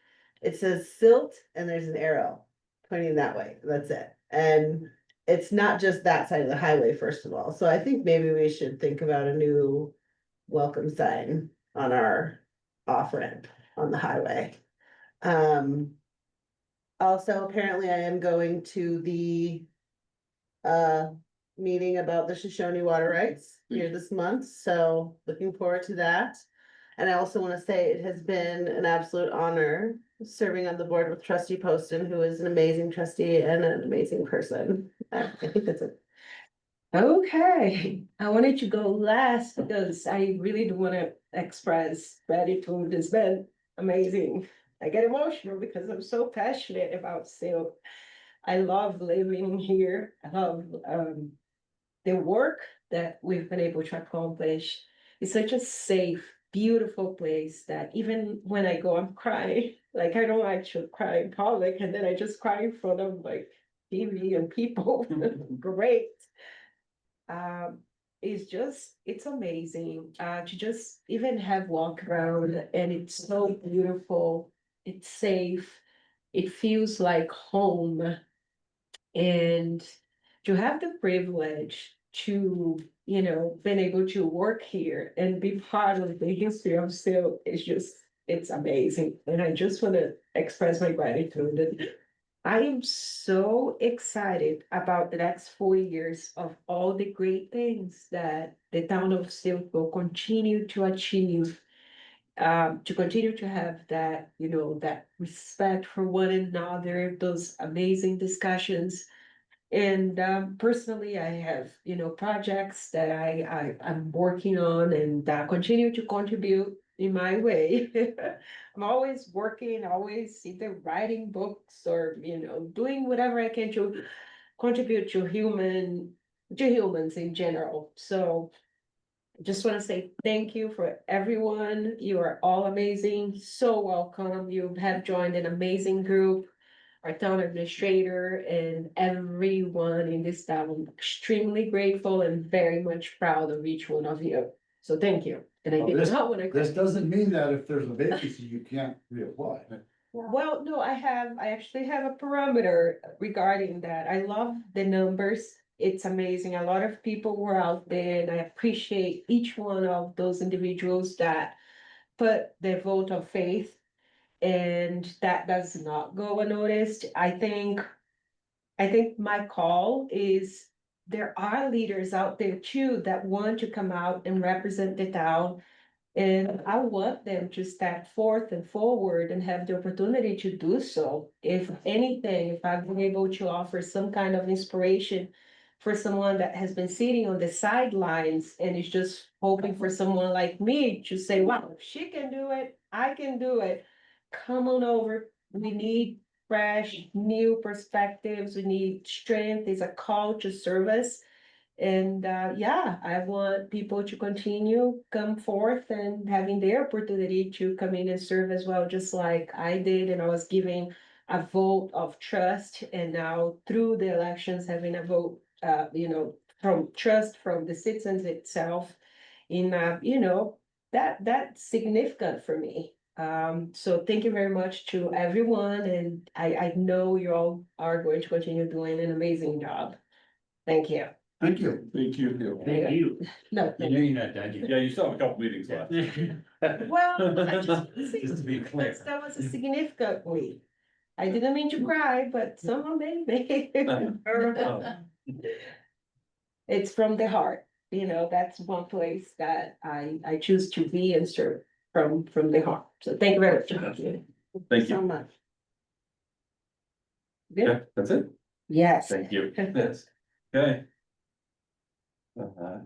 it says Silt and there's an arrow pointing that way. That's it. And it's not just that side of the highway, first of all. So I think maybe we should think about a new welcome sign on our off ramp on the highway. Also, apparently I am going to the meeting about the Shoshone water rights here this month, so looking forward to that. And I also want to say it has been an absolute honor serving on the board with Trustee Poston, who is an amazing trustee and an amazing person. I think that's it. Okay, I wanted to go last because I really do want to express gratitude. It's been amazing. I get emotional because I'm so passionate about Silt. I love living here. I love the work that we've been able to accomplish. It's such a safe, beautiful place that even when I go, I'm crying. Like I don't like to cry in public, and then I just cry in front of like TV and people. Great. It's amazing to just even have walk around, and it's so beautiful. It's safe. It feels like home. And to have the privilege to, been able to work here and be part of the history of Silt is just, it's amazing. And I just want to express my gratitude. And I am so excited about the next 4 years of all the great things that the town of Silt will continue to achieve. To continue to have that, that respect for one another, those amazing discussions. And personally, I have, projects that I'm working on and that continue to contribute in my way. I'm always working, always either writing books or, doing whatever I can to contribute to humans in general. So I just want to say thank you for everyone. You are all amazing, so welcome. You have joined an amazing group. Our town administrator and everyone in this town. I'm extremely grateful and very much proud of each one of you. So thank you. And I Well, did this- not want to. This doesn't mean that if there's a vacancy, you can't reapply. Well, no, I actually have a parameter regarding that. I love the numbers. It's amazing. A lot of people were out there and I appreciate each one of those individuals that put their vote of faith. And that does not go unnoticed. I think my call is there are leaders out there too that want to come out and represent the town. And I want them to step forth and forward and have the opportunity to do so. If anything, if I've been able to offer some kind of inspiration for someone that has been sitting on the sidelines and is just hoping for someone like me to say, wow, if she can do it, I can do it. Come on over. We need fresh, new perspectives. We need strength. It's a call to service. And I want people to continue come forth and having their opportunity to come in and serve as well, just like I did. And I was giving a vote of trust, and now through the elections, having a vote, from trust from the citizens itself. In that's significant for me. So thank you very much to everyone, and I know you all are going to continue doing an amazing job. Thank you. Thank you. Thank you. Thank you. No, You know you're not done yet. Yeah, you still have a couple meetings left. Well, I just, Just to be clear. that was a significant week. I didn't mean to cry, but somehow maybe. It's from the heart, that's one place that I choose to be and serve from the heart. So thank you very much. Thank So you. much. Yeah, Good, that's it. yes. Thank you. Yes. Okay.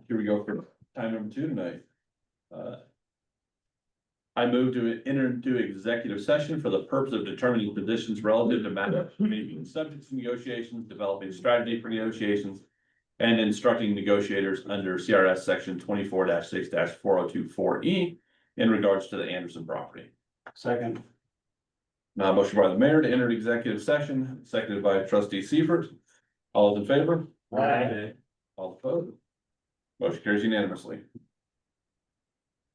Here we go for time number 2 tonight. I move to enter into executive session for the purpose of determining positions relative to matters being subject to negotiations, developing strategy for negotiations, and instructing negotiators under CRS section 24-6-4024E in regards to the Anderson property. Second. Now, motion by the mayor to enter executive session, seconded by trustee Seifert. All those in favor? Aye. All opposed? Motion carries unanimously.